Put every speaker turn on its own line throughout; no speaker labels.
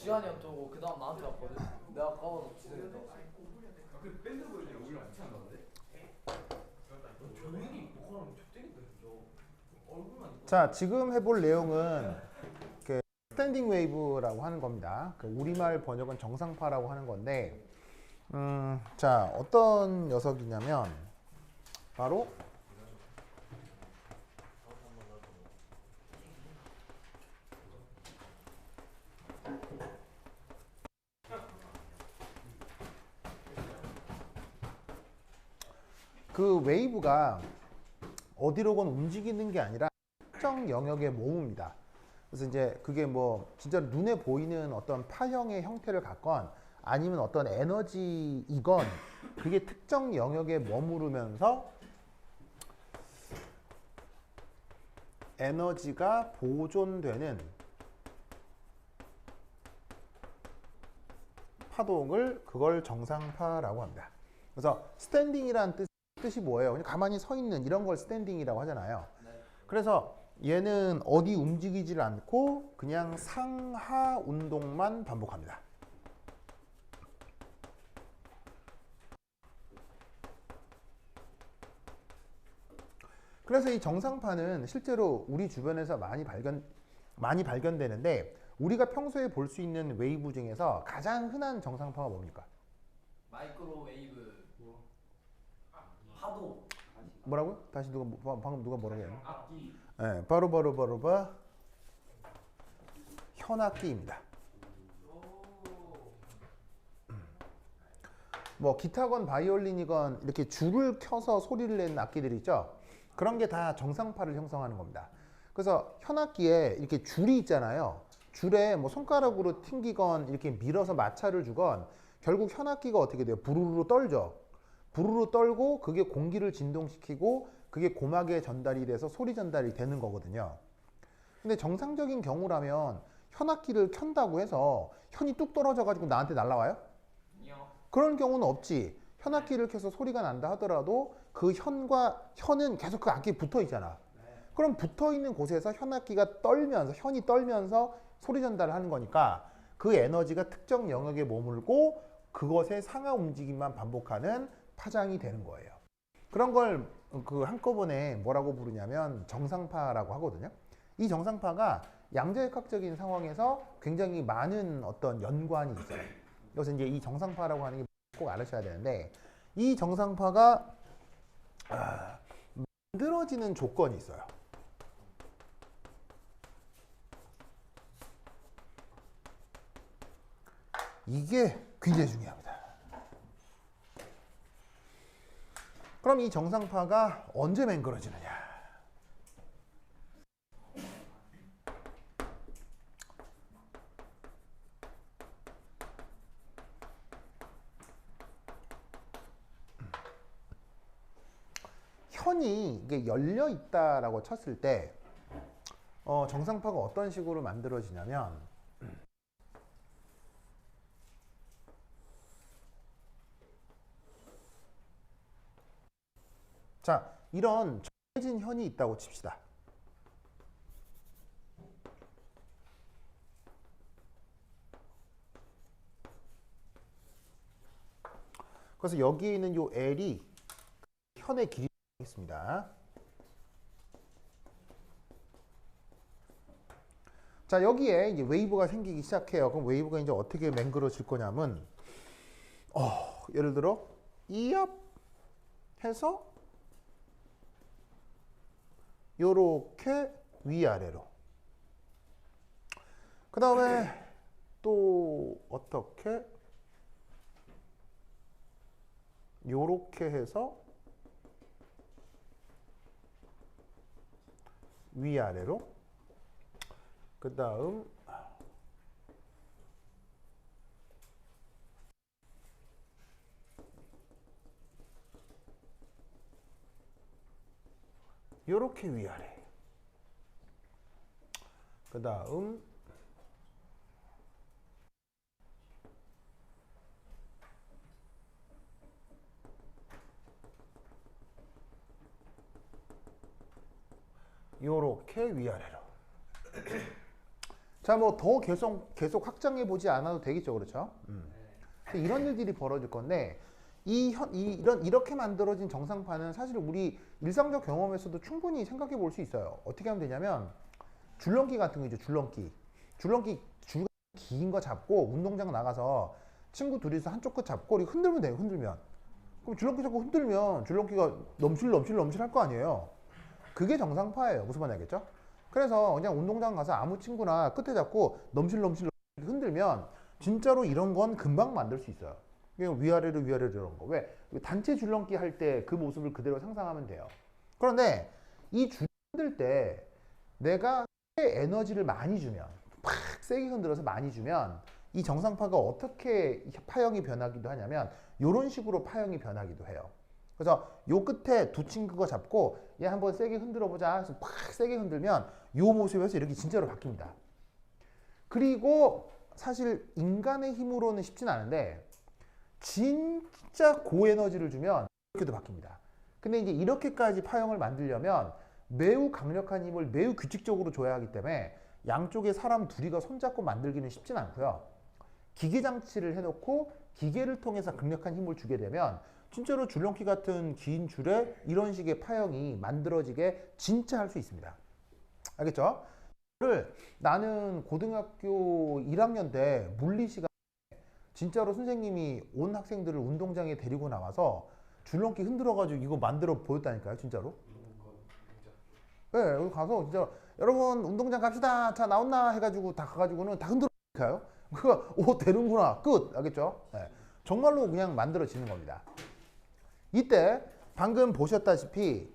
지한이 형 떠고 그 다음 나한테 왔거든. 내가 까봐서 지한이한테 왔어.
그 밴드 보여주냐 우리랑 같이 한다는데? 조용히 녹화하면 족되겠다 진짜. 얼굴만 있고.
자, 지금 해볼 내용은 그 스탠딩 웨이브라고 하는 겁니다. 그 우리말 번역은 정상파라고 하는 건데, 자, 어떤 녀석이냐면 바로 그 웨이브가 어디로건 움직이는 게 아니라 특정 영역의 모음입니다. 그래서 이제 그게 뭐 진짜 눈에 보이는 어떤 파형의 형태를 갖건 아니면 어떤 에너지이건 그게 특정 영역에 머무르면서 에너지가 보존되는 파동을 그걸 정상파라고 합니다. 그래서 스탠딩이라는 뜻이 뭐예요? 그냥 가만히 서 있는 이런 걸 스탠딩이라고 하잖아요. 그래서 얘는 어디 움직이질 않고 그냥 상하 운동만 반복합니다. 그래서 이 정상파는 실제로 우리 주변에서 많이 발견되는데 우리가 평소에 볼 수 있는 웨이브 중에서 가장 흔한 정상파가 뭡니까?
마이크로웨이브, 파도.
뭐라고요? 다시 방금 누가 뭐라고 했나요?
악기.
네, 바로 현악기입니다. 뭐 기타건 바이올린이건 이렇게 줄을 켜서 소리를 내는 악기들 있죠. 그런 게 다 정상파를 형성하는 겁니다. 그래서 현악기에 이렇게 줄이 있잖아요. 줄에 뭐 손가락으로 튕기건 이렇게 밀어서 마찰을 주건 결국 현악기가 어떻게 돼요? 부르르 떨죠. 부르르 떨고 그게 공기를 진동시키고 그게 고막에 전달이 돼서 소리 전달이 되는 거거든요. 근데 정상적인 경우라면 현악기를 켠다고 해서 현이 뚝 떨어져 가지고 나한테 날라와요? 그런 경우는 없지. 현악기를 켜서 소리가 난다 하더라도 그 현은 계속 그 악기에 붙어 있잖아. 그럼 붙어 있는 곳에서 현악기가 떨면서 현이 떨면서 소리 전달을 하는 거니까 그 에너지가 특정 영역에 머물고 그것의 상하 움직임만 반복하는 파장이 되는 거예요. 그런 걸 그 한꺼번에 뭐라고 부르냐면 정상파라고 하거든요. 이 정상파가 양자역학적인 상황에서 굉장히 많은 어떤 연관이 있어요. 그래서 이제 이 정상파라고 하는 게 꼭 알으셔야 되는데 이 정상파가 만들어지는 조건이 있어요. 이게 굉장히 중요합니다. 그럼 이 정상파가 언제 맹글어지느냐? 현이 이게 열려 있다라고 쳤을 때 정상파가 어떤 식으로 만들어지냐면 자, 이런 정해진 현이 있다고 칩시다. 그래서 여기에 있는 요 L이 현의 길이가 있습니다. 자, 여기에 이제 웨이브가 생기기 시작해요. 그럼 웨이브가 이제 어떻게 맹글어질 거냐면, 예를 들어, 이압 해서, 요렇게 위아래로. 그 다음에 또 어떻게, 요렇게 해서, 위아래로. 그 다음, 요렇게 위아래. 그 다음, 요렇게 위아래로. 자, 뭐 더 계속 확장해 보지 않아도 되겠죠, 그렇죠? 이런 일들이 벌어질 건데 이렇게 만들어진 정상파는 사실 우리 일상적 경험에서도 충분히 생각해 볼 수 있어요. 어떻게 하면 되냐면 줄넘기 같은 거 있죠, 줄넘기 줄 긴 거 잡고 운동장 나가서 친구 둘이서 한쪽 끝 잡고 이렇게 흔들면 돼요, 흔들면. 그럼 줄넘기 잡고 흔들면 줄넘기가 넘실 할 거 아니에요. 그게 정상파예요. 무슨 말인지 알겠죠? 그래서 그냥 운동장 가서 아무 친구나 끝에 잡고 넘실 흔들면 진짜로 이런 건 금방 만들 수 있어요. 위아래로 이런 거. 왜? 단체 줄넘기 할 때 그 모습을 그대로 상상하면 돼요. 그런데 이 줄 흔들 때 내가 에너지를 많이 주면, 팍 세게 흔들어서 많이 주면 이 정상파가 어떻게 파형이 변하기도 하냐면 이런 식으로 파형이 변하기도 해요. 그래서 요 끝에 두 친구가 잡고 얘 한번 세게 흔들어 보자 해서 팍 세게 흔들면 요 모습에서 이렇게 진짜로 바뀝니다. 그리고 사실 인간의 힘으로는 쉽진 않은데 진짜 고에너지를 주면 이렇게도 바뀝니다. 근데 이제 이렇게까지 파형을 만들려면 매우 강력한 힘을 매우 규칙적으로 줘야 하기 때문에 양쪽에 사람 둘이가 손잡고 만들기는 쉽진 않고요. 기계 장치를 해놓고 기계를 통해서 강력한 힘을 주게 되면 진짜로 줄넘기 같은 긴 줄에 이런 식의 파형이 만들어지게 진짜 할 수 있습니다. 알겠죠? 이거를 나는 고등학교 1학년 때 물리 시간에 진짜로 선생님이 온 학생들을 운동장에 데리고 나와서 줄넘기 흔들어가지고 이거 만들어 보였다니까요, 진짜로. 네, 여기 가서 진짜 여러분 운동장 갑시다. 자, 나온나 해가지고 다 가가지고는 다 흔들어요. 그거 오 되는구나. 끝. 알겠죠? 네, 정말로 그냥 만들어지는 겁니다. 이때 방금 보셨다시피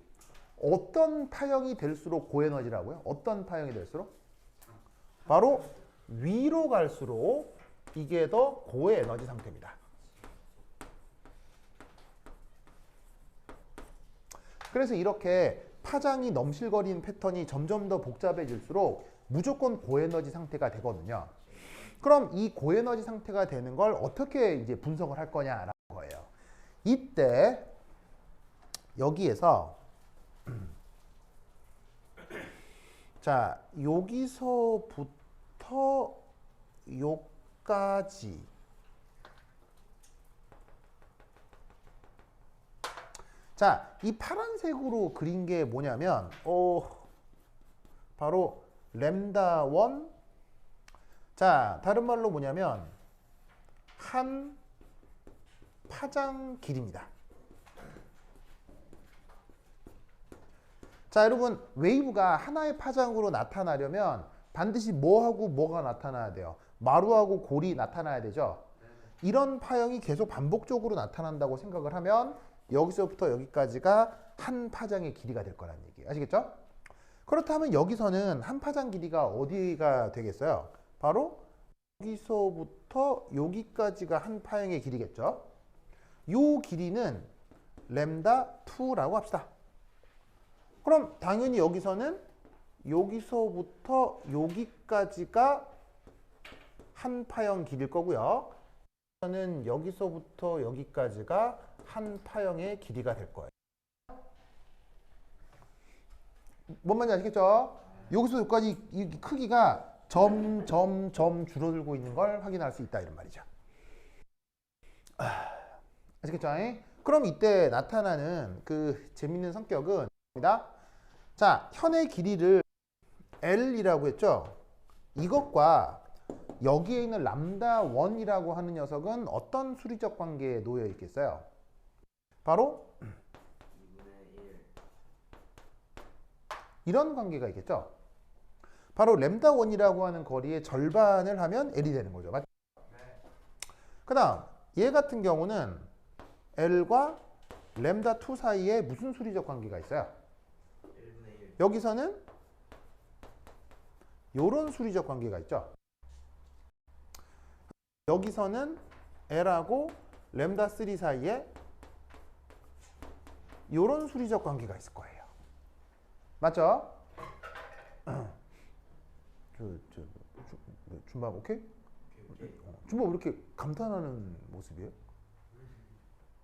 어떤 파형이 될수록 고에너지라고요? 어떤 파형이 될수록? 바로 위로 갈수록 이게 더 고에너지 상태입니다. 그래서 이렇게 파장이 넘실거리는 패턴이 점점 더 복잡해질수록 무조건 고에너지 상태가 되거든요. 그럼 이 고에너지 상태가 되는 걸 어떻게 이제 분석을 할 거냐라는 거예요. 이때 여기에서 자, 여기서부터 요까지 자, 이 파란색으로 그린 게 뭐냐면 바로 램다 1 자, 다른 말로 뭐냐면 한 파장 길이입니다. 자, 여러분 웨이브가 하나의 파장으로 나타나려면 반드시 뭐하고 뭐가 나타나야 돼요? 마루하고 골이 나타나야 되죠. 이런 파형이 계속 반복적으로 나타난다고 생각을 하면 여기서부터 여기까지가 한 파장의 길이가 될 거라는 얘기예요. 아시겠죠? 그렇다면 여기서는 한 파장 길이가 어디가 되겠어요? 바로 여기서부터 여기까지가 한 파형의 길이겠죠. 이 길이는 램다 2라고 합시다. 그럼 당연히 여기서는 여기서부터 여기까지가 한 파형 길일 거고요. 저는 여기서부터 여기까지가 한 파형의 길이가 될 거예요. 뭔 말인지 아시겠죠? 여기서 여기까지 이 크기가 점점 줄어들고 있는 걸 확인할 수 있다 이런 말이죠. 아시겠죠? 그럼 이때 나타나는 그 재밌는 성격은 자, 현의 길이를 L이라고 했죠? 이것과 여기에 있는 람다 1이라고 하는 녀석은 어떤 수리적 관계에 놓여 있겠어요? 바로 이런 관계가 있겠죠? 바로 램다 1이라고 하는 거리의 절반을 하면 L이 되는 거죠. 맞죠? 그 다음 얘 같은 경우는 L과 램다 2 사이에 무슨 수리적 관계가 있어요? 여기서는 요런 수리적 관계가 있죠. 여기서는 L하고 램다 3 사이에 요런 수리적 관계가 있을 거예요. 맞죠? 준밥 오케이? 준밥 왜 이렇게 감탄하는 모습이에요?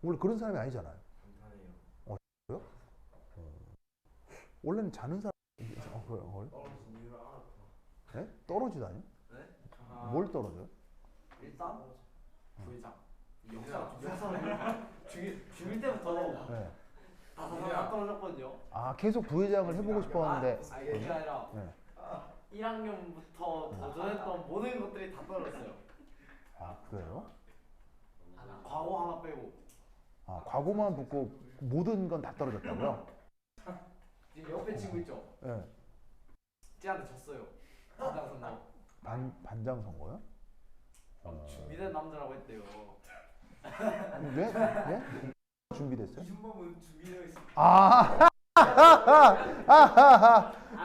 원래 그런 사람이 아니잖아요. 감탄해요. 그래요? 원래는 자는 사람. 그래요? 네? 떨어지다니? 뭘 떨어져요?
일단 부회장 역사가 중일 때부터
네.
다 떨어졌거든요.
아 계속 부회장을 해보고 싶었는데.
그게 아니라
네.
1학년부터 도전했던 모든 것들이 다 떨어졌어요.
아 그래요?
과거 하나 빼고.
아 과거만 붙고 모든 건 다 떨어졌다고요?
지금 옆에 친구 있죠?
네.
쟤한테 졌어요. 반장 선거.
반장 선거요?
준비된 남자라고 했대요.
네? 네? 준비됐어요?
이준범은 준비되어 있어.
아,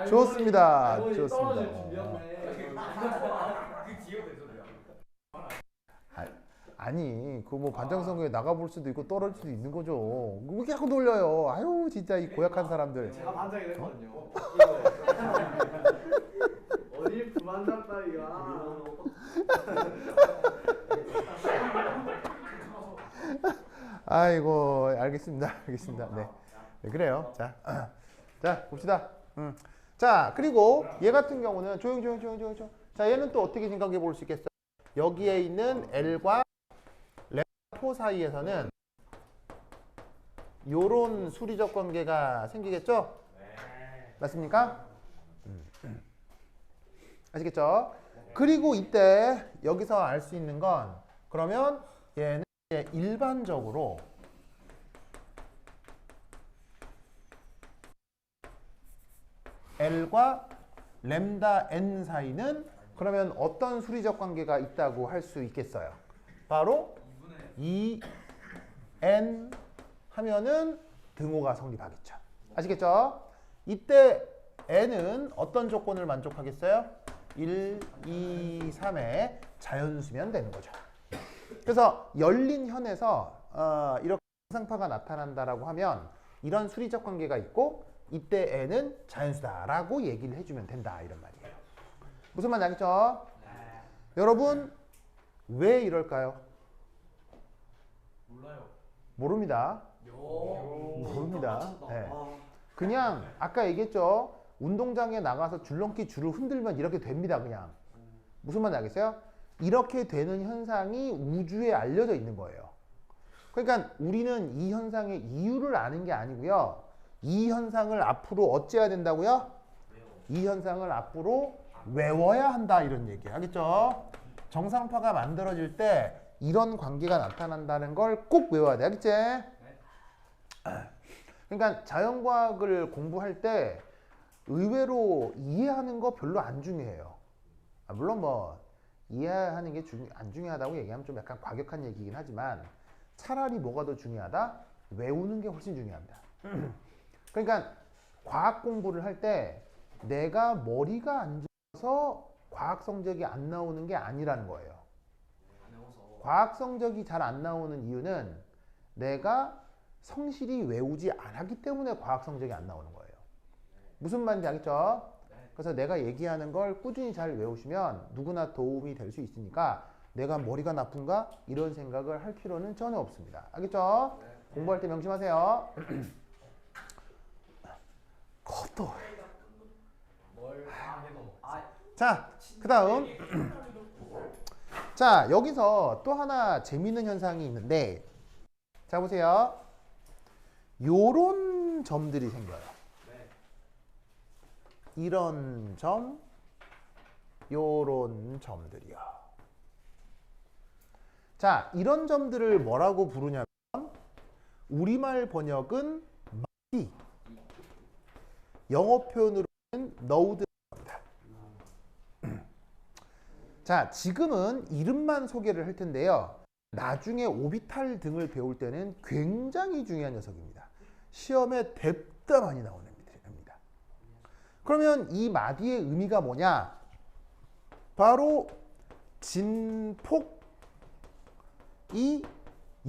좋습니다.
떨어질
좋습니다.
준비였네.
그 뒤에 되죠, 내가.
아니, 그 뭐 반장 선거에 나가볼 수도 있고 떨어질 수도 있는 거죠. 왜 이렇게 자꾸 놀려요? 아유, 진짜 이 고약한 사람들.
제가 반장이 됐거든요. 어딜 부반장 따위가.
아이고, 알겠습니다. 알겠습니다. 네. 네, 그래요. 자, 자, 봅시다. 자, 그리고 얘 같은 경우는 조용. 자, 얘는 또 어떻게 생각해 볼 수 있겠어요? 여기에 있는 L과 램포 사이에서는 요런 수리적 관계가 생기겠죠? 맞습니까? 아시겠죠? 그리고 이때 여기서 알 수 있는 건 그러면 얘는 일반적으로 L과 램다 N 사이는 그러면 어떤 수리적 관계가 있다고 할 수 있겠어요? 바로 2N 하면은 등호가 성립하겠죠. 아시겠죠? 이때 N은 어떤 조건을 만족하겠어요? 1, 2, 3의 자연수면 되는 거죠. 그래서 열린 현에서 이렇게 정상파가 나타난다라고 하면 이런 수리적 관계가 있고 이때 N은 자연수다라고 얘기를 해주면 된다 이런 말이에요. 무슨 말인지 알겠죠? 여러분 왜 이럴까요?
몰라요.
모릅니다. 모릅니다. 네. 그냥 아까 얘기했죠. 운동장에 나가서 줄넘기 줄을 흔들면 이렇게 됩니다. 그냥. 무슨 말인지 알겠어요? 이렇게 되는 현상이 우주에 알려져 있는 거예요. 그러니까 우리는 이 현상의 이유를 아는 게 아니고요. 이 현상을 앞으로 어찌해야 된다고요? 이 현상을 앞으로 외워야 한다 이런 얘기예요. 알겠죠? 정상파가 만들어질 때 이런 관계가 나타난다는 걸 꼭 외워야 돼. 알겠지? 그러니까 자연과학을 공부할 때 의외로 이해하는 거 별로 안 중요해요. 물론 뭐 이해하는 게 안 중요하다고 얘기하면 좀 약간 과격한 얘기긴 하지만 차라리 뭐가 더 중요하다? 외우는 게 훨씬 중요합니다. 그러니까 과학 공부를 할 때 내가 머리가 안 좋아서 과학 성적이 안 나오는 게 아니라는 거예요. 과학 성적이 잘 안 나오는 이유는 내가 성실히 외우지 않았기 때문에 과학 성적이 안 나오는 거예요. 무슨 말인지 알겠죠? 그래서 내가 얘기하는 걸 꾸준히 잘 외우시면 누구나 도움이 될 수 있으니까 내가 머리가 나쁜가? 이런 생각을 할 필요는 전혀 없습니다. 알겠죠? 공부할 때 명심하세요. 그것도. 자, 그 다음. 자, 여기서 또 하나 재미있는 현상이 있는데 자, 보세요. 요런 점들이 생겨요. 이런 점, 요런 점들이요. 자, 이런 점들을 뭐라고 부르냐면 우리말 번역은 마디, 영어 표현으로는 node입니다. 자, 지금은 이름만 소개를 할 텐데요. 나중에 오비탈 등을 배울 때는 굉장히 중요한 녀석입니다. 시험에 뎁다 많이 나오는 애입니다. 그러면 이 마디의 의미가 뭐냐? 바로 진폭이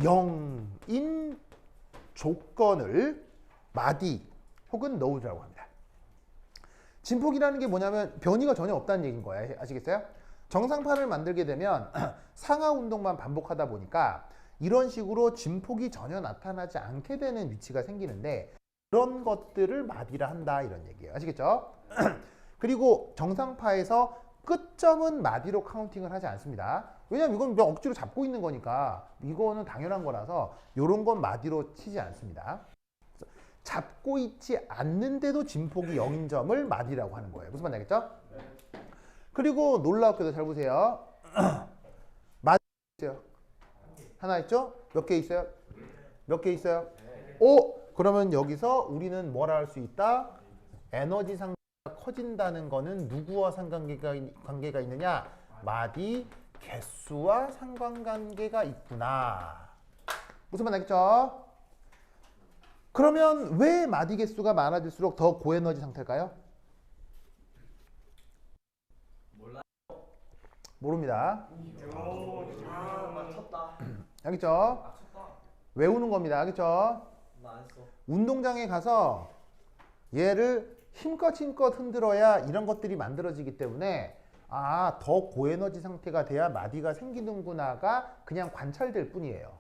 영인 조건을 마디 혹은 node라고 합니다. 진폭이라는 게 뭐냐면 변이가 전혀 없다는 얘기인 거예요. 아시겠어요? 정상파를 만들게 되면 상하 운동만 반복하다 보니까 이런 식으로 진폭이 전혀 나타나지 않게 되는 위치가 생기는데 그런 것들을 마디라 한다 이런 얘기예요. 아시겠죠? 그리고 정상파에서 끝점은 마디로 카운팅을 하지 않습니다. 왜냐면 이건 그냥 억지로 잡고 있는 거니까 이거는 당연한 거라서 이런 건 마디로 치지 않습니다. 잡고 있지 않는데도 진폭이 0인 점을 마디라고 하는 거예요. 무슨 말인지 알겠죠? 그리고 놀랍게도 잘 보세요. 마디 있어요. 하나 있죠? 몇 개 있어요? 몇 개 있어요? 오! 그러면 여기서 우리는 뭐라 할 수 있다? 에너지 상태가 커진다는 거는 누구와 관계가 있느냐? 마디 개수와 상관관계가 있구나. 무슨 말 알겠죠? 그러면 왜 마디 개수가 많아질수록 더 고에너지 상태일까요? 모릅니다.
맞췄다.
알겠죠?
맞췄다.
외우는 겁니다. 알겠죠?
나 안 했어.
운동장에 가서 얘를 힘껏 흔들어야 이런 것들이 만들어지기 때문에 아, 더 고에너지 상태가 돼야 마디가 생기는구나가 그냥 관찰될 뿐이에요.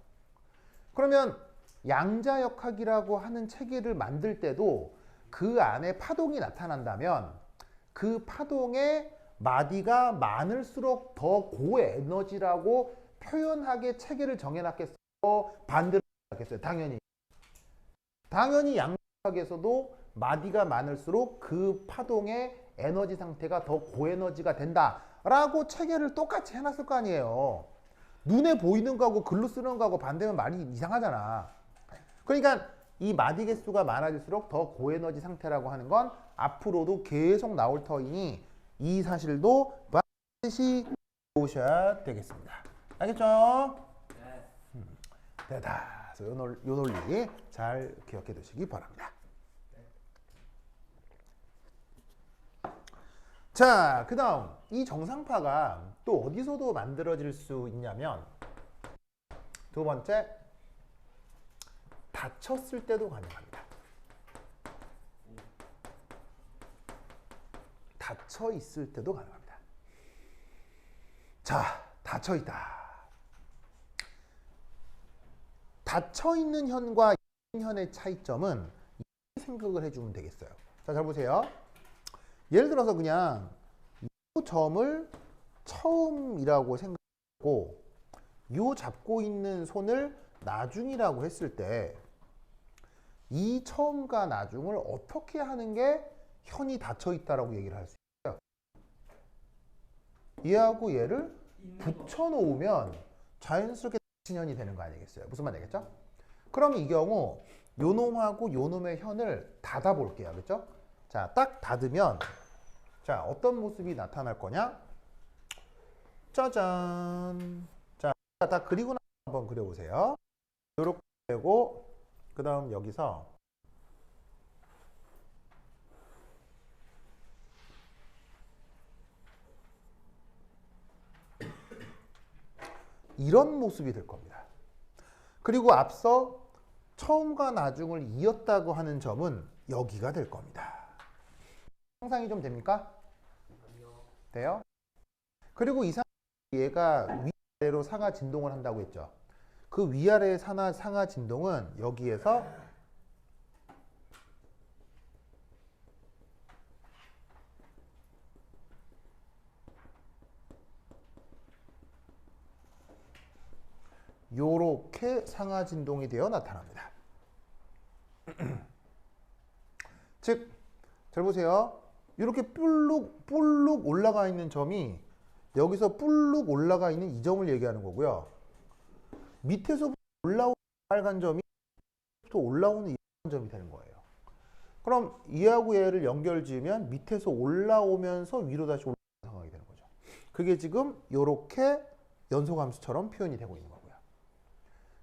그러면 양자역학이라고 하는 체계를 만들 때도 그 안에 파동이 나타난다면 그 파동에 마디가 많을수록 더 고에너지라고 표현하게 체계를 정해놨겠어요? 반대로 하겠어요? 당연히 양자역학에서도 마디가 많을수록 그 파동의 에너지 상태가 더 고에너지가 된다라고 체계를 똑같이 해놨을 거 아니에요. 눈에 보이는 거하고 글로 쓰는 거하고 반대면 말이 이상하잖아. 그러니까 이 마디 개수가 많아질수록 더 고에너지 상태라고 하는 건 앞으로도 계속 나올 터이니 이 사실도 반드시 보셔야 되겠습니다. 알겠죠?
네.
됐다. 그래서 요 논리 잘 기억해 두시기 바랍니다. 자, 그 다음 이 정상파가 또 어디서도 만들어질 수 있냐면 두 번째, 닫혔을 때도 가능합니다. 닫혀 있을 때도 가능합니다. 자, 닫혀 있다. 닫혀 있는 현과 있는 현의 차이점은 이렇게 생각을 해주면 되겠어요. 자, 잘 보세요. 예를 들어서 그냥 이 점을 처음이라고 생각하고 이 잡고 있는 손을 나중이라고 했을 때 이 처음과 나중을 어떻게 하는 게 현이 닫혀 있다라고 얘기를 할 수 있어요. 얘하고 얘를 붙여 놓으면 자연스럽게 닫힌 현이 되는 거 아니겠어요? 무슨 말 되겠죠? 그럼 이 경우 요 놈하고 요 놈의 현을 닫아 볼게요. 그렇죠? 자, 딱 닫으면 자, 어떤 모습이 나타날 거냐? 짜잔. 자, 다 그리고 나서 한번 그려보세요. 요렇게 되고 그 다음 여기서 이런 모습이 될 겁니다. 그리고 앞서 처음과 나중을 이었다고 하는 점은 여기가 될 겁니다. 상상이 좀 됩니까? 돼요? 그리고 이상 얘가 위아래로 상하 진동을 한다고 했죠. 그 위아래의 상하 진동은 여기에서 요렇게 상하 진동이 되어 나타납니다. 즉, 잘 보세요. 이렇게 뿔룩 올라가 있는 점이 여기서 뿔룩 올라가 있는 이 점을 얘기하는 거고요. 밑에서부터 올라오는 빨간 점이 또 올라오는 이 점이 되는 거예요. 그럼 얘하고 얘를 연결 지으면 밑에서 올라오면서 위로 다시 올라오는 상황이 되는 거죠. 그게 지금 이렇게 연소함수처럼 표현이 되고 있는 거고요.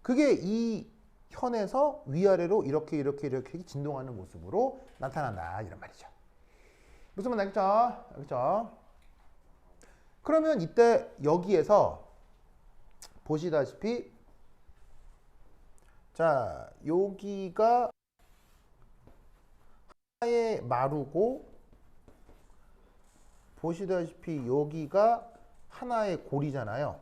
그게 이 현에서 위아래로 이렇게 진동하는 모습으로 나타난다 이런 말이죠. 무슨 말 알겠죠? 알겠죠? 그러면 이때 여기에서 보시다시피 자, 여기가 하나의 마루고 보시다시피 여기가 하나의 골이잖아요.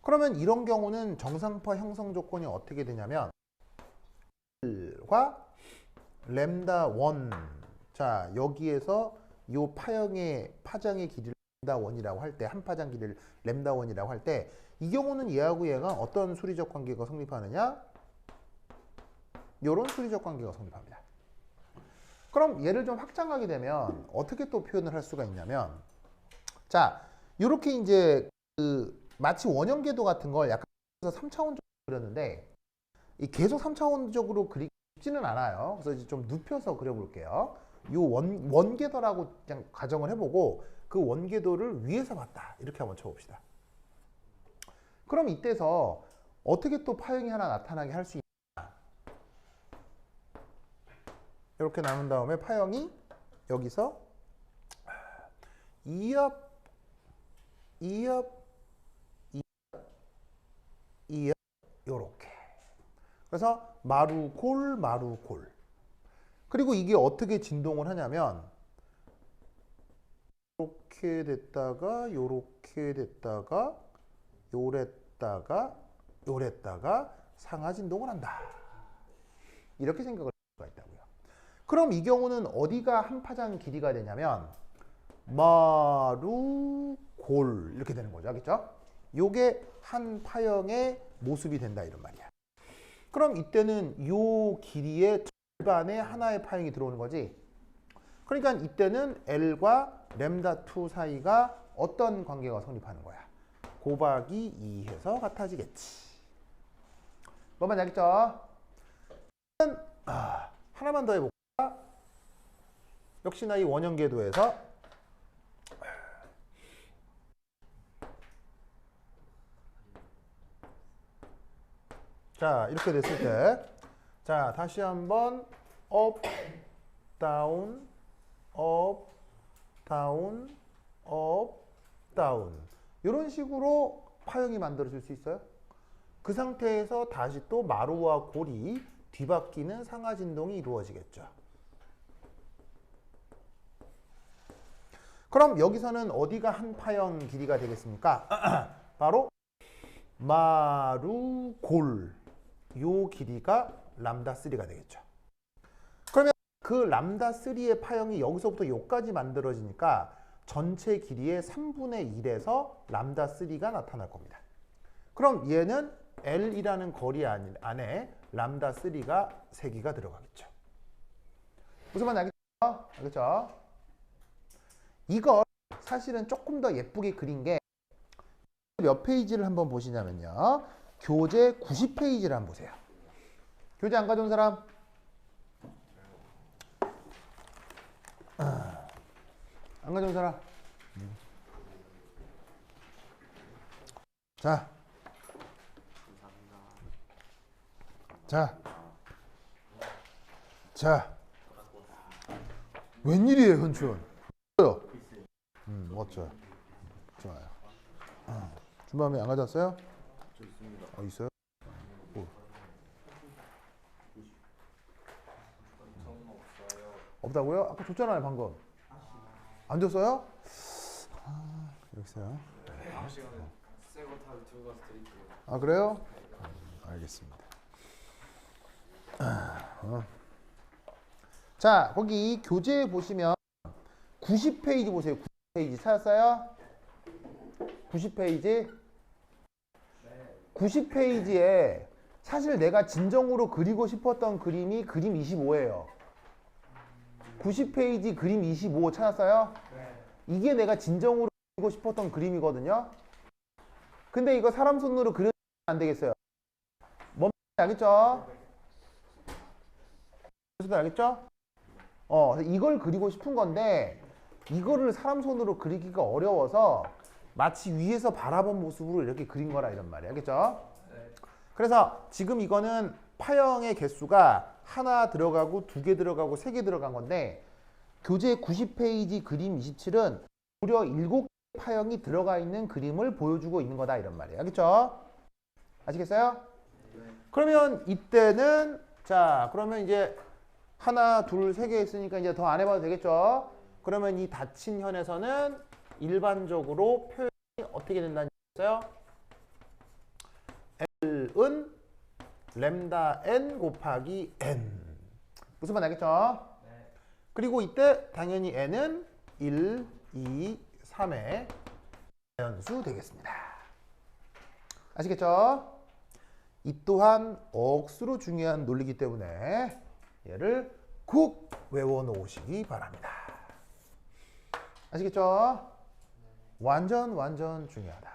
그러면 이런 경우는 정상파 형성 조건이 어떻게 되냐면 1과 램다 1 자, 여기에서 요 파장의 길이를 램다1이라고 할 때, 한 파장 길이를 램다1이라고 할 때, 이 경우는 얘하고 얘가 어떤 수리적 관계가 성립하느냐? 요런 수리적 관계가 성립합니다. 그럼 얘를 좀 확장하게 되면 어떻게 또 표현을 할 수가 있냐면, 자, 요렇게 이제 마치 원형 궤도 같은 걸 약간 3차원적으로 그렸는데, 이 계속 3차원적으로 그리기 쉽지는 않아요. 그래서 이제 좀 눕혀서 그려볼게요. 요 원궤도라고 그냥 가정을 해보고 그 원궤도를 위에서 봤다. 이렇게 한번 쳐봅시다. 그럼 이때서 어떻게 또 파형이 하나 나타나게 할 수 있냐. 이렇게 나눈 다음에 파형이 여기서 2옆, 2옆, 2옆 요렇게. 그래서 마루골, 마루골. 그리고 이게 어떻게 진동을 하냐면 요렇게 됐다가 요렇게 됐다가 요랬다가 요랬다가 상하 진동을 한다. 이렇게 생각을 할 수가 있다고요. 그럼 이 경우는 어디가 한 파장 길이가 되냐면 마루골 이렇게 되는 거죠. 알겠죠? 요게 한 파형의 모습이 된다 이런 말이야. 그럼 이때는 요 길이의 절반에 하나의 파형이 들어오는 거지. 그러니까 이때는 L과 램다2 사이가 어떤 관계가 성립하는 거야? 곱하기 2 해서 같아지겠지. 뭐만 알겠죠? 하나만 더 해볼까? 역시나 이 원형 궤도에서 자, 이렇게 됐을 때, 자, 다시 한번 업, 다운, 업, 다운, 업, 다운. 이런 식으로 파형이 만들어질 수 있어요. 그 상태에서 다시 또 마루와 골이 뒤바뀌는 상하 진동이 이루어지겠죠. 그럼 여기서는 어디가 한 파형 길이가 되겠습니까? 바로 마루골. 요 길이가 람다3가 되겠죠. 그러면 그 람다3의 파형이 여기서부터 요까지 만들어지니까 전체 길이의 3분의 1에서 람다3가 나타날 겁니다. 그럼 얘는 L이라는 거리 안에 람다3가 3개가 들어가겠죠. 무슨 말인지 알겠죠? 알겠죠? 이걸 사실은 조금 더 예쁘게 그린 게 몇 페이지를 한번 보시냐면요. 교재 90페이지를 한번 보세요. 교재 안 가져온 사람? 안 가져온 사람? 자. 자. 자. 웬일이에요, 현춘? 멋져요. 좋아요. 준범이 안 가져왔어요?
저 있습니다.
있어요? 뭐. 없다고요? 아까 줬잖아요, 방금. 안 줬어요? 여기 있어요.
다음 시간에 새거 다 들고 가서 드릴게요.
아, 그래요? 알겠습니다. 자, 거기 교재에 보시면 90페이지 보세요. 90페이지 찾았어요? 90페이지? 90페이지에 사실 내가 진정으로 그리고 싶었던 그림이 그림 25예요. 90페이지 그림 25 찾았어요? 이게 내가 진정으로 그리고 싶었던 그림이거든요. 근데 이거 사람 손으로 그려주면 안 되겠어요. 뭔 말인지 알겠죠? 무슨 말인지 알겠죠? 이걸 그리고 싶은 건데 이거를 사람 손으로 그리기가 어려워서 마치 위에서 바라본 모습으로 이렇게 그린 거라 이런 말이야. 알겠죠? 그래서 지금 이거는 파형의 개수가 하나 들어가고 2개 들어가고 3개 들어간 건데 교재 90페이지 그림 27은 무려 7개 파형이 들어가 있는 그림을 보여주고 있는 거다 이런 말이에요. 알겠죠? 아시겠어요? 그러면 이때는 자, 그러면 이제 하나, 둘, 3개 있으니까 이제 더 안 해봐도 되겠죠? 그러면 이 닫힌 현에서는 일반적으로 표현이 어떻게 된다는 얘기였어요? L은 램다 n 곱하기 n. 무슨 말 알겠죠? 네. 그리고 이때 당연히 n은 1, 2, 3의 자연수 되겠습니다. 아시겠죠? 이 또한 억수로 중요한 논리이기 때문에 얘를 꼭 외워놓으시기 바랍니다. 아시겠죠? 완전 중요하다.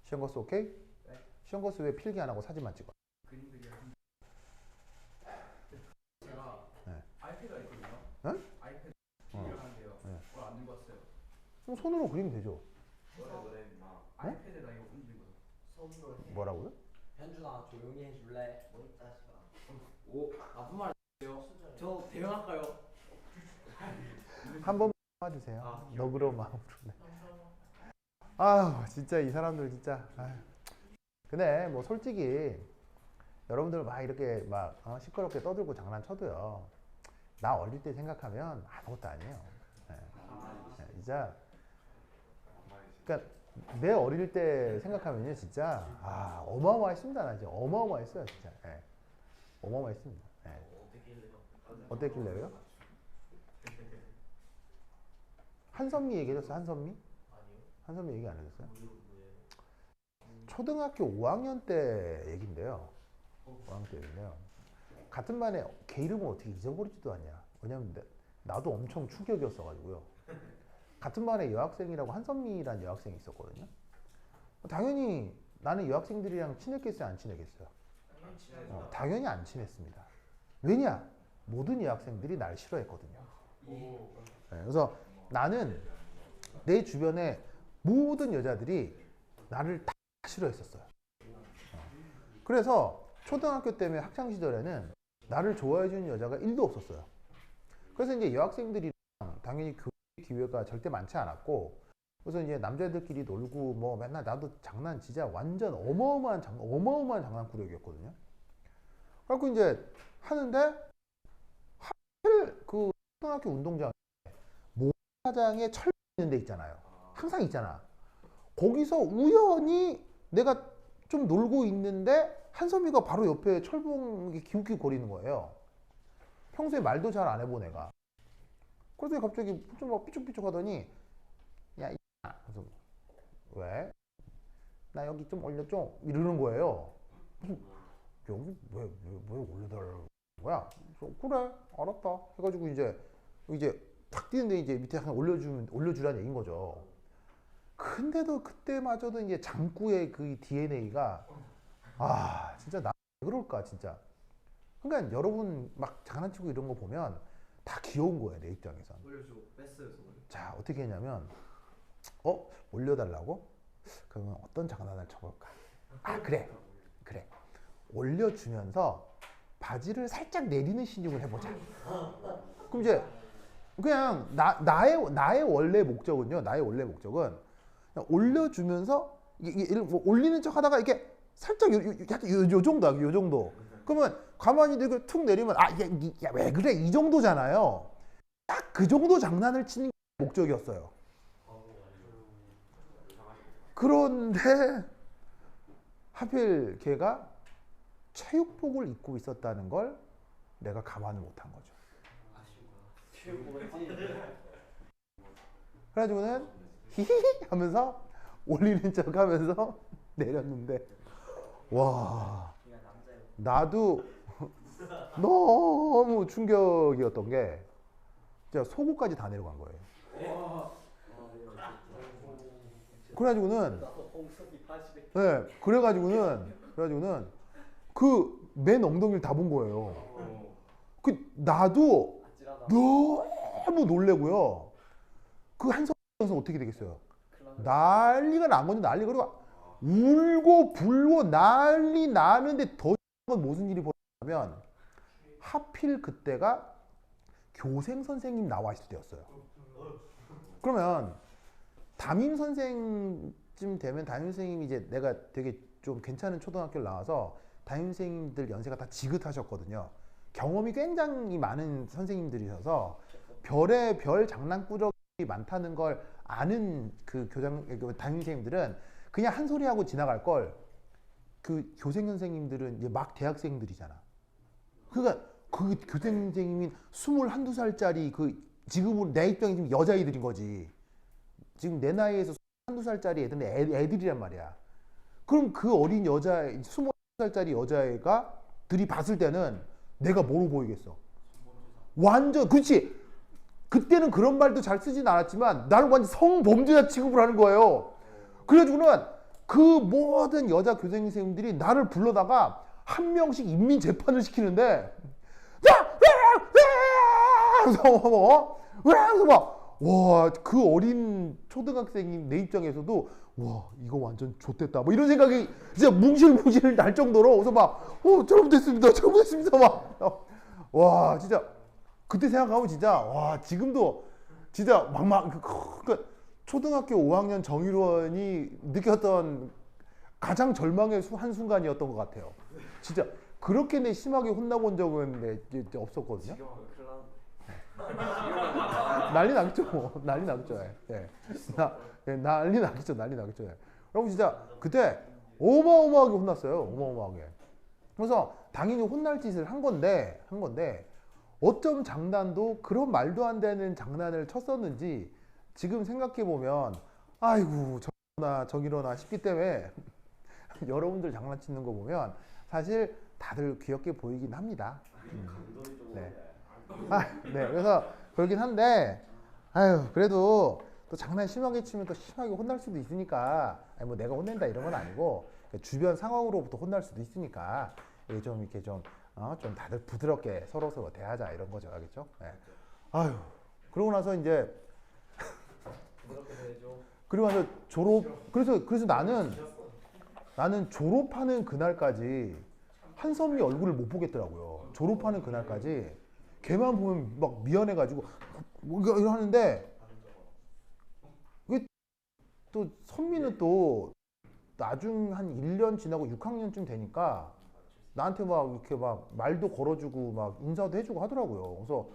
시험 코스 오케이?
네.
시험 코스 왜 필기 안 하고 사진만 찍어?
그림들이 제가
네.
아이패드가 있거든요.
응?
아이패드
어.
필요한데요.
네.
오늘 안 들고 왔어요.
그럼 손으로 그리면 되죠.
뭐래 임마. 아이패드에다 이거 옮기거든.
손으로 해.
뭐라고요?
현준아 조용히 해줄래? 뭐 있다 시가.
오 나쁜 말 해요.
저 대응할까요?
한번 봐주세요.
아,
너그러운 마음으로. 네. 아 진짜 이 사람들 진짜. 아유. 근데 뭐 솔직히 여러분들 막 이렇게 막 시끄럽게 떠들고 장난쳐도요. 나 어릴 때 생각하면 아무것도 아니에요. 네. 네, 진짜. 그러니까 내 어릴 때 생각하면요 진짜 어마어마했습니다. 나 진짜 어마어마했어요 진짜. 네. 어마어마했습니다. 네. 어땠길래요? 한선미 얘기해줬어요? 한선미?
아니요.
한선미 얘기 안 해줬어요?
뭐예요?
초등학교 5학년 때 얘긴데요. 5학년 때 얘긴데요. 같은 반에 걔 이름을 어떻게 잊어버리지도 않냐. 왜냐면 나도 엄청 충격이었어가지고요. 같은 반에 여학생이라고 한선미라는 여학생이 있었거든요. 당연히 나는 여학생들이랑 친했겠어요? 안 친했겠어요? 당연히 안 친했습니다. 왜냐? 모든 여학생들이 날 싫어했거든요. 네, 그래서 나는 내 주변에 모든 여자들이 나를 다 싫어했었어요. 그래서 초등학교 때문에 학창 시절에는 나를 좋아해 주는 여자가 1도 없었어요. 그래서 이제 여학생들이랑 당연히 교류 기회가 절대 많지 않았고, 그래서 이제 남자들끼리 놀고 뭐 맨날 나도 장난 진짜 완전 어마어마한 장난꾸러기였거든요. 그래갖고 이제 하는데 하필 그 초등학교 운동장에 모사장에 철 있는 데 있잖아요. 항상 있잖아. 거기서 우연히 내가 좀 놀고 있는데 한선미가 바로 옆에 철봉이 기웃기웃 거리는 거예요. 평소에 말도 잘 안 해본 애가. 그래서 갑자기 좀 막 삐죽삐죽 하더니 야, 그래서 왜? 나 여기 좀 올려줘. 이러는 거예요. 무슨 여기 왜 올려달라는 거야? 그래서 그래, 알았다. 해가지고 이제 탁 뛰는데 이제 밑에 그냥 올려주라는 얘기인 거죠. 근데도 그때마저도 이제 장구의 그 DNA가 진짜 나 왜 그럴까 진짜. 그러니까 여러분 막 장난치고 이런 거 보면 다 귀여운 거예요 내 입장에선.
올려줘. 뺐어요 저번에.
자 어떻게 했냐면 올려달라고? 그러면 어떤 장난을 쳐볼까? 그래 올려주면서 바지를 살짝 내리는 신용을 해보자. 그럼 이제 그냥 나의 원래 목적은요. 나의 원래 목적은 그냥 올려주면서 뭐 올리는 척 하다가 이렇게 살짝 요 정도. 그러면 가만히 이렇게 툭 내리면 이게 왜 그래 이 정도잖아요. 딱 그 정도 장난을 치는 게 목적이었어요. 그런데 하필 걔가 체육복을 입고 있었다는 걸 내가 감안을 못한 거죠. 그래가지고는 히히히 하면서 올리는 척 하면서 내렸는데 와 나도 너무 충격이었던 게 진짜 속옷까지 다 내려간 거예요. 그래가지고는 그 맨 엉덩이를 다 본 거예요. 나도 너무 놀래고요. 그 한성에서 어떻게 되겠어요? 난리가 난 건데 난리가 그러고 울고 불고 난리 나는데 더 건 무슨 일이 벌어졌냐면 하필 그때가 교생 선생님 나와 있을 때였어요. 그러면 담임 선생쯤 되면 담임 선생님이 이제 내가 되게 좀 괜찮은 초등학교를 나와서 담임 선생님들 연세가 다 지긋하셨거든요. 경험이 굉장히 많은 선생님들이셔서 별의 별 장난꾸러기 많다는 걸 아는 그 담임 선생님들은 그냥 한 소리 하고 지나갈 걸 그 교생 선생님들은 이제 막 대학생들이잖아. 그러니까 그 교생 선생님인 21~22살짜리 그 지금 내 입장이 지금 여자애들인 거지. 지금 내 나이에서 한두 살짜리 애들은 애들이란 말이야. 그럼 그 어린 여자 20살짜리 여자애가 들이 봤을 때는 내가 뭐로 보이겠어? 완전 그렇지. 그때는 그런 말도 잘 쓰진 않았지만 나를 완전 성범죄자 취급을 하는 거예요. 그래가지고는 그 모든 여자 교생 선생님들이 나를 불러다가 한 명씩 인민 재판을 시키는데 그래서 막와그 어린 초등학생인 내 입장에서도 와 이거 완전 좆됐다 뭐 이런 생각이 진짜 뭉실뭉실 날 정도로 그래서 막 잘못됐습니다 와 진짜 그때 생각하면 진짜 와 지금도 진짜 그 초등학교 5학년 정일원이 느꼈던 가장 절망의 한순간이었던 것 같아요. 진짜 그렇게 내 심하게 혼나본 적은 이제 없었거든요. 난리 났죠. 난리 났죠. 예. 난리 났죠. 난리 났죠. 여러분 진짜 그때 어마어마하게 혼났어요. 어마어마하게. 그래서 당연히 혼날 짓을 한 건데 어쩜 장난도 그런 말도 안 되는 장난을 쳤었는지 지금 생각해 보면 아이고 저기로나 싶기 때문에 여러분들 장난치는 거 보면 사실 다들 귀엽게 보이긴 합니다. 네. 네. 그래서 그러긴 한데 아유 그래도 또 장난 심하게 치면 또 심하게 혼날 수도 있으니까 아니 뭐 내가 혼낸다 이런 건 아니고 주변 상황으로부터 혼날 수도 있으니까 좀 이렇게 좀 다들 부드럽게 서로 대하자 이런 거죠, 알겠죠? 네. 아유 그러고 나서 이제 그리고 나서 그래서 나는 졸업하는 그날까지 한선미 얼굴을 못 보겠더라고요. 졸업하는 그날까지 걔만 보면 막 미안해가지고 이거 하는데 또 선미는 또 나중 한 1년 지나고 6학년쯤 되니까 나한테 막 이렇게 막 말도 걸어주고 막 인사도 해주고 하더라고요. 그래서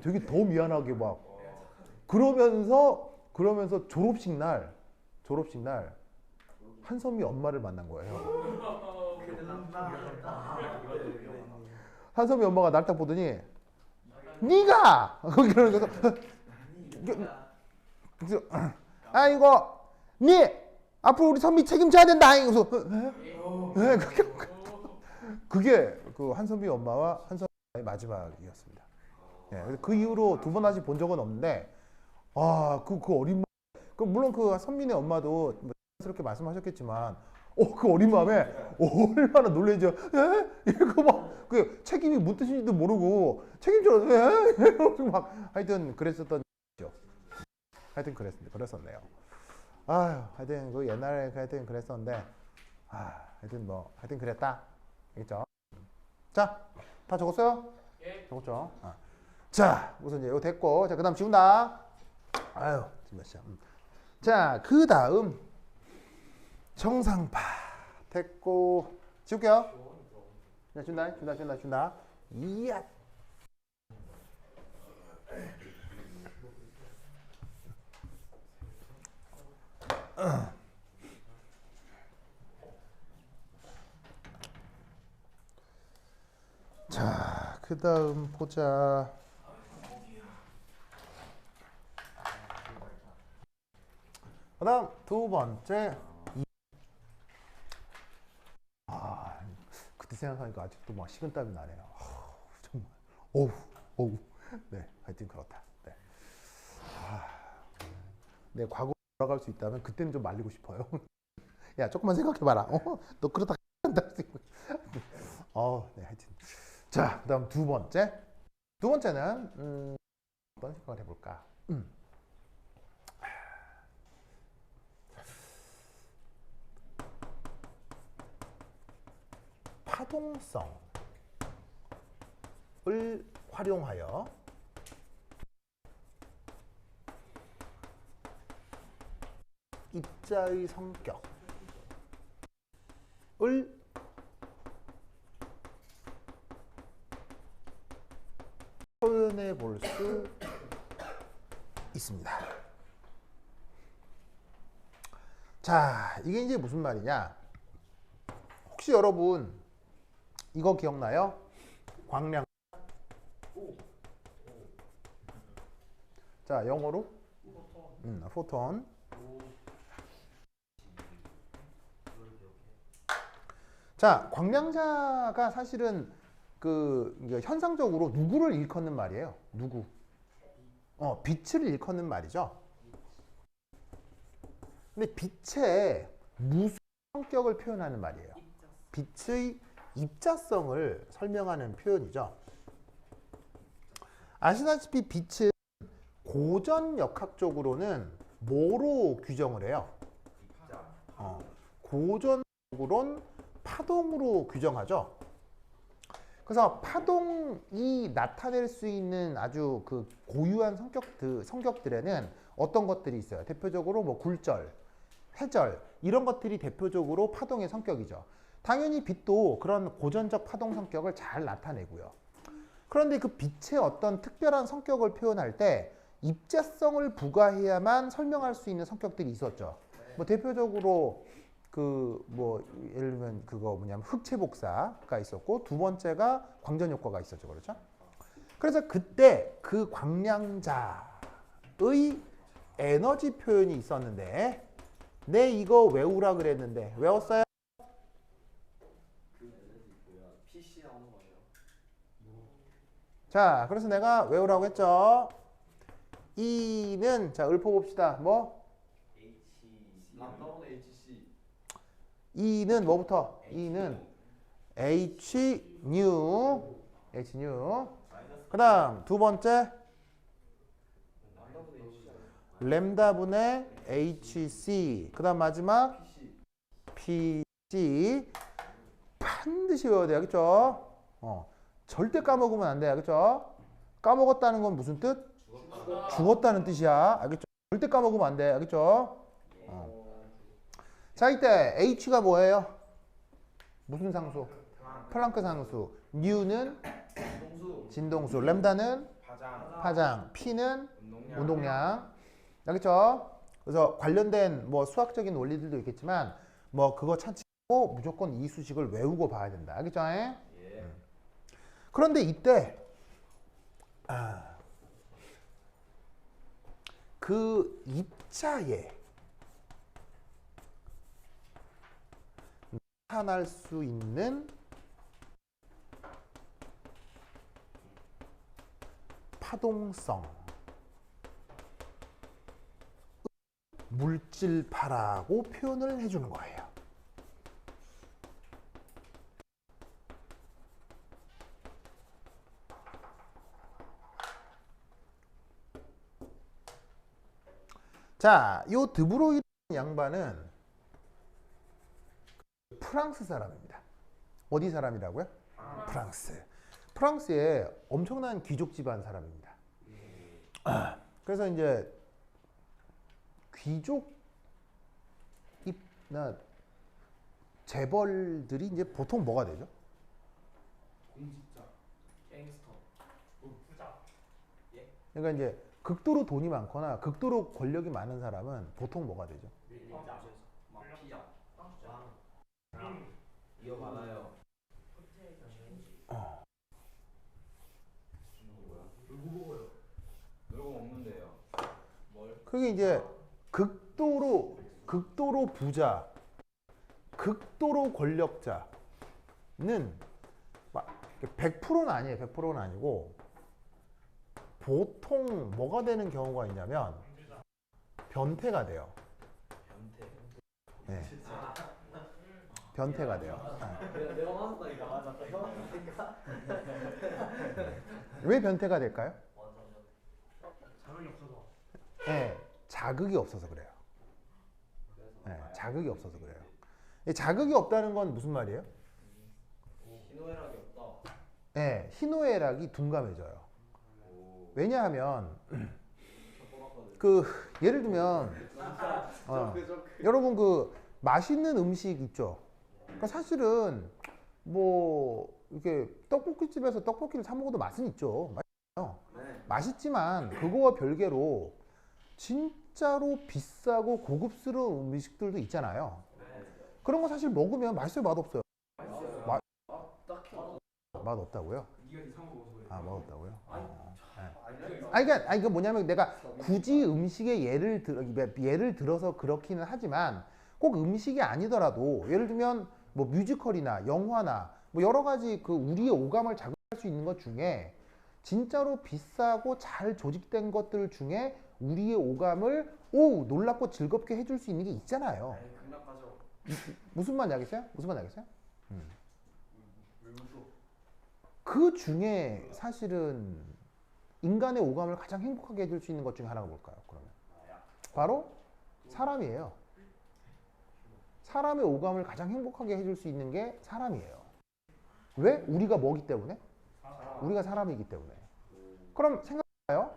되게 더 미안하게 막 그러면서 졸업식 날 한선미 엄마를 만난 거예요. 한선미 엄마가 날 딱 보더니 네가 그러는 거서 아이고 네 앞으로 우리 선미 책임져야 된다. 그래서 그게 그 한선미 엄마와 한선미의 마지막이었습니다. 네, 그 이후로 두 번 다시 본 적은 없는데 그 어린 물론 그 선미네 엄마도 스럽게 말씀하셨겠지만 그 어린 마음에 얼마나 놀라죠. 이거 막 그 책임이 무슨 뜻인지도 모르고 책임져서 막 하여튼 그랬었던 죠. 하여튼 그랬었네요. 하여튼 그 옛날에 하여튼 그랬었는데 하여튼 그랬다. 알겠죠? 자, 다 적었어요?
예.
적었죠? 자, 우선 이제 이거 됐고, 자, 그다음 지운다. 자, 그다음 정상파 됐고 지울게요. 자, 준다. 이야. 자, 그다음 보자. 그다음 두 번째. 그때 생각하니까 아직도 막 식은땀이 나네요. 정말. 어우. 네, 하여튼 그렇다. 네. 내 과거 돌아갈 수 있다면 그때는 좀 말리고 싶어요. 야, 조금만 생각해봐라. 너 그러다 한다. 네, 하여튼. 자, 그다음 두 번째는 어떤 생각을 해볼까? 파동성을 활용하여 입자의 성격을 표현해 볼 수 있습니다. 자, 이게 이제 무슨 말이냐? 혹시 여러분 이거 기억나요? 광량 자, 영어로 포톤. 자, 광량자가 사실은 이게 현상적으로 누구를 일컫는 말이에요. 누구? 빛을 일컫는 말이죠. 근데 빛의 무슨 성격을 표현하는 말이에요. 빛의 입자성을 설명하는 표현이죠. 아시다시피 빛은 고전역학적으로는 뭐로 규정을 해요? 고전적으로는 파동으로 규정하죠. 그래서 파동이 나타낼 수 있는 아주 그 고유한 성격들에는 어떤 것들이 있어요. 대표적으로 뭐 굴절, 회절 이런 것들이 대표적으로 파동의 성격이죠. 당연히 빛도 그런 고전적 파동 성격을 잘 나타내고요. 그런데 그 빛의 어떤 특별한 성격을 표현할 때 입자성을 부과해야만 설명할 수 있는 성격들이 있었죠. 뭐 대표적으로 예를 들면 흑체 복사가 있었고, 두 번째가 광전 효과가 있었죠. 그렇죠? 그래서 그때 그 광량자의 에너지 표현이 있었는데, 내 이거 외우라 그랬는데 외웠어요?
PC 나오는 거예요.
자, 그래서 내가 외우라고 했죠. E는 자, 읊어봅시다. 뭐?
람다분의 HC.
E는 뭐부터? E는 H nu. 그 다음 두 번째 램다분의 HC. 그 다음 마지막 PC. 반드시 외워야 돼요. 알겠죠? 절대 까먹으면 안 돼요. 알겠죠? 까먹었다는 건 무슨 뜻? 죽었다는 뜻이야. 알겠죠? 절대 까먹으면 안 돼. 알겠죠? 자, 이때 H가 뭐예요? 무슨 상수? 플랑크 상수. New는 진동수. 램다는 파장. P는 운동량. 알겠죠? 그래서 관련된 뭐 수학적인 원리들도 있겠지만 뭐 그거 참치고 무조건 이 수식을 외우고 봐야 된다. 알겠죠? 그런데 이때 그 입자에 나타날 수 있는 파동성 물질파라고 표현을 해주는 거예요. 자, 요 드브로이라는 양반은 프랑스 사람입니다. 어디 사람이라고요? 프랑스. 프랑스의 엄청난 귀족 집안 사람입니다. 그래서 이제 귀족이나 재벌들이 이제 보통 뭐가 되죠?
공직자, 갱스터, 부자.
그러니까 이제 극도로 돈이 많거나 극도로 권력이 많은 사람은 보통 뭐가 되죠?
마피아, 이어 많아요. 놀고 먹는데요.
그게 이제 극도로 부자, 극도로 권력자는 100%는 아니에요. 100%는 아니고 보통 뭐가 되는 경우가 있냐면 변태가 돼요. 네. 변태가 돼요.
내가 맞았다니까. 맞았다. 형.
왜 변태가 될까요?
자격이 없어서.
네, 자극이 없어서 그래요. 네, 자극이 없어서 그래요. 이 자극이 없다는 건 무슨 말이에요?
희노애락이 없다.
네, 희노애락이 둔감해져요. 왜냐하면 예를 들면 여러분 맛있는 음식 있죠. 그러니까 사실은 뭐 이렇게 떡볶이집에서 떡볶이를 사 먹어도 맛은 있죠. 맛있어요. 맛있지만 그거와 별개로 진짜로 비싸고 고급스러운 음식들도 있잖아요. 그런 거 사실 먹으면 맛있어요, 맛없어요?
딱히
맛없다고요?
네가 사 먹어서 그래.
아 먹었다고요?
아니요.
아니 이거 뭐냐면 내가 굳이 음식의 예를 들어서 그렇기는 하지만 꼭 음식이 아니더라도 예를 들면 뭐 뮤지컬이나 영화나 뭐 여러 가지 그 우리의 오감을 자극할 수 있는 것 중에 진짜로 비싸고 잘 조직된 것들 중에 우리의 오감을 놀랍고 즐겁게 해줄 수 있는 게 있잖아요.
아니, 극락하죠.
무슨 말인지 알겠어요? 무슨 말인지 알겠어요?
왜 웃어?
그 중에 사실은 인간의 오감을 가장 행복하게 해줄 수 있는 것 중에 하나가 뭘까요? 그러면 바로 사람이에요. 사람의 오감을 가장 행복하게 해줄 수 있는 게 사람이에요. 왜? 우리가 뭐기 때문에? 우리가 사람이기 때문에. 그럼 생각해봐요.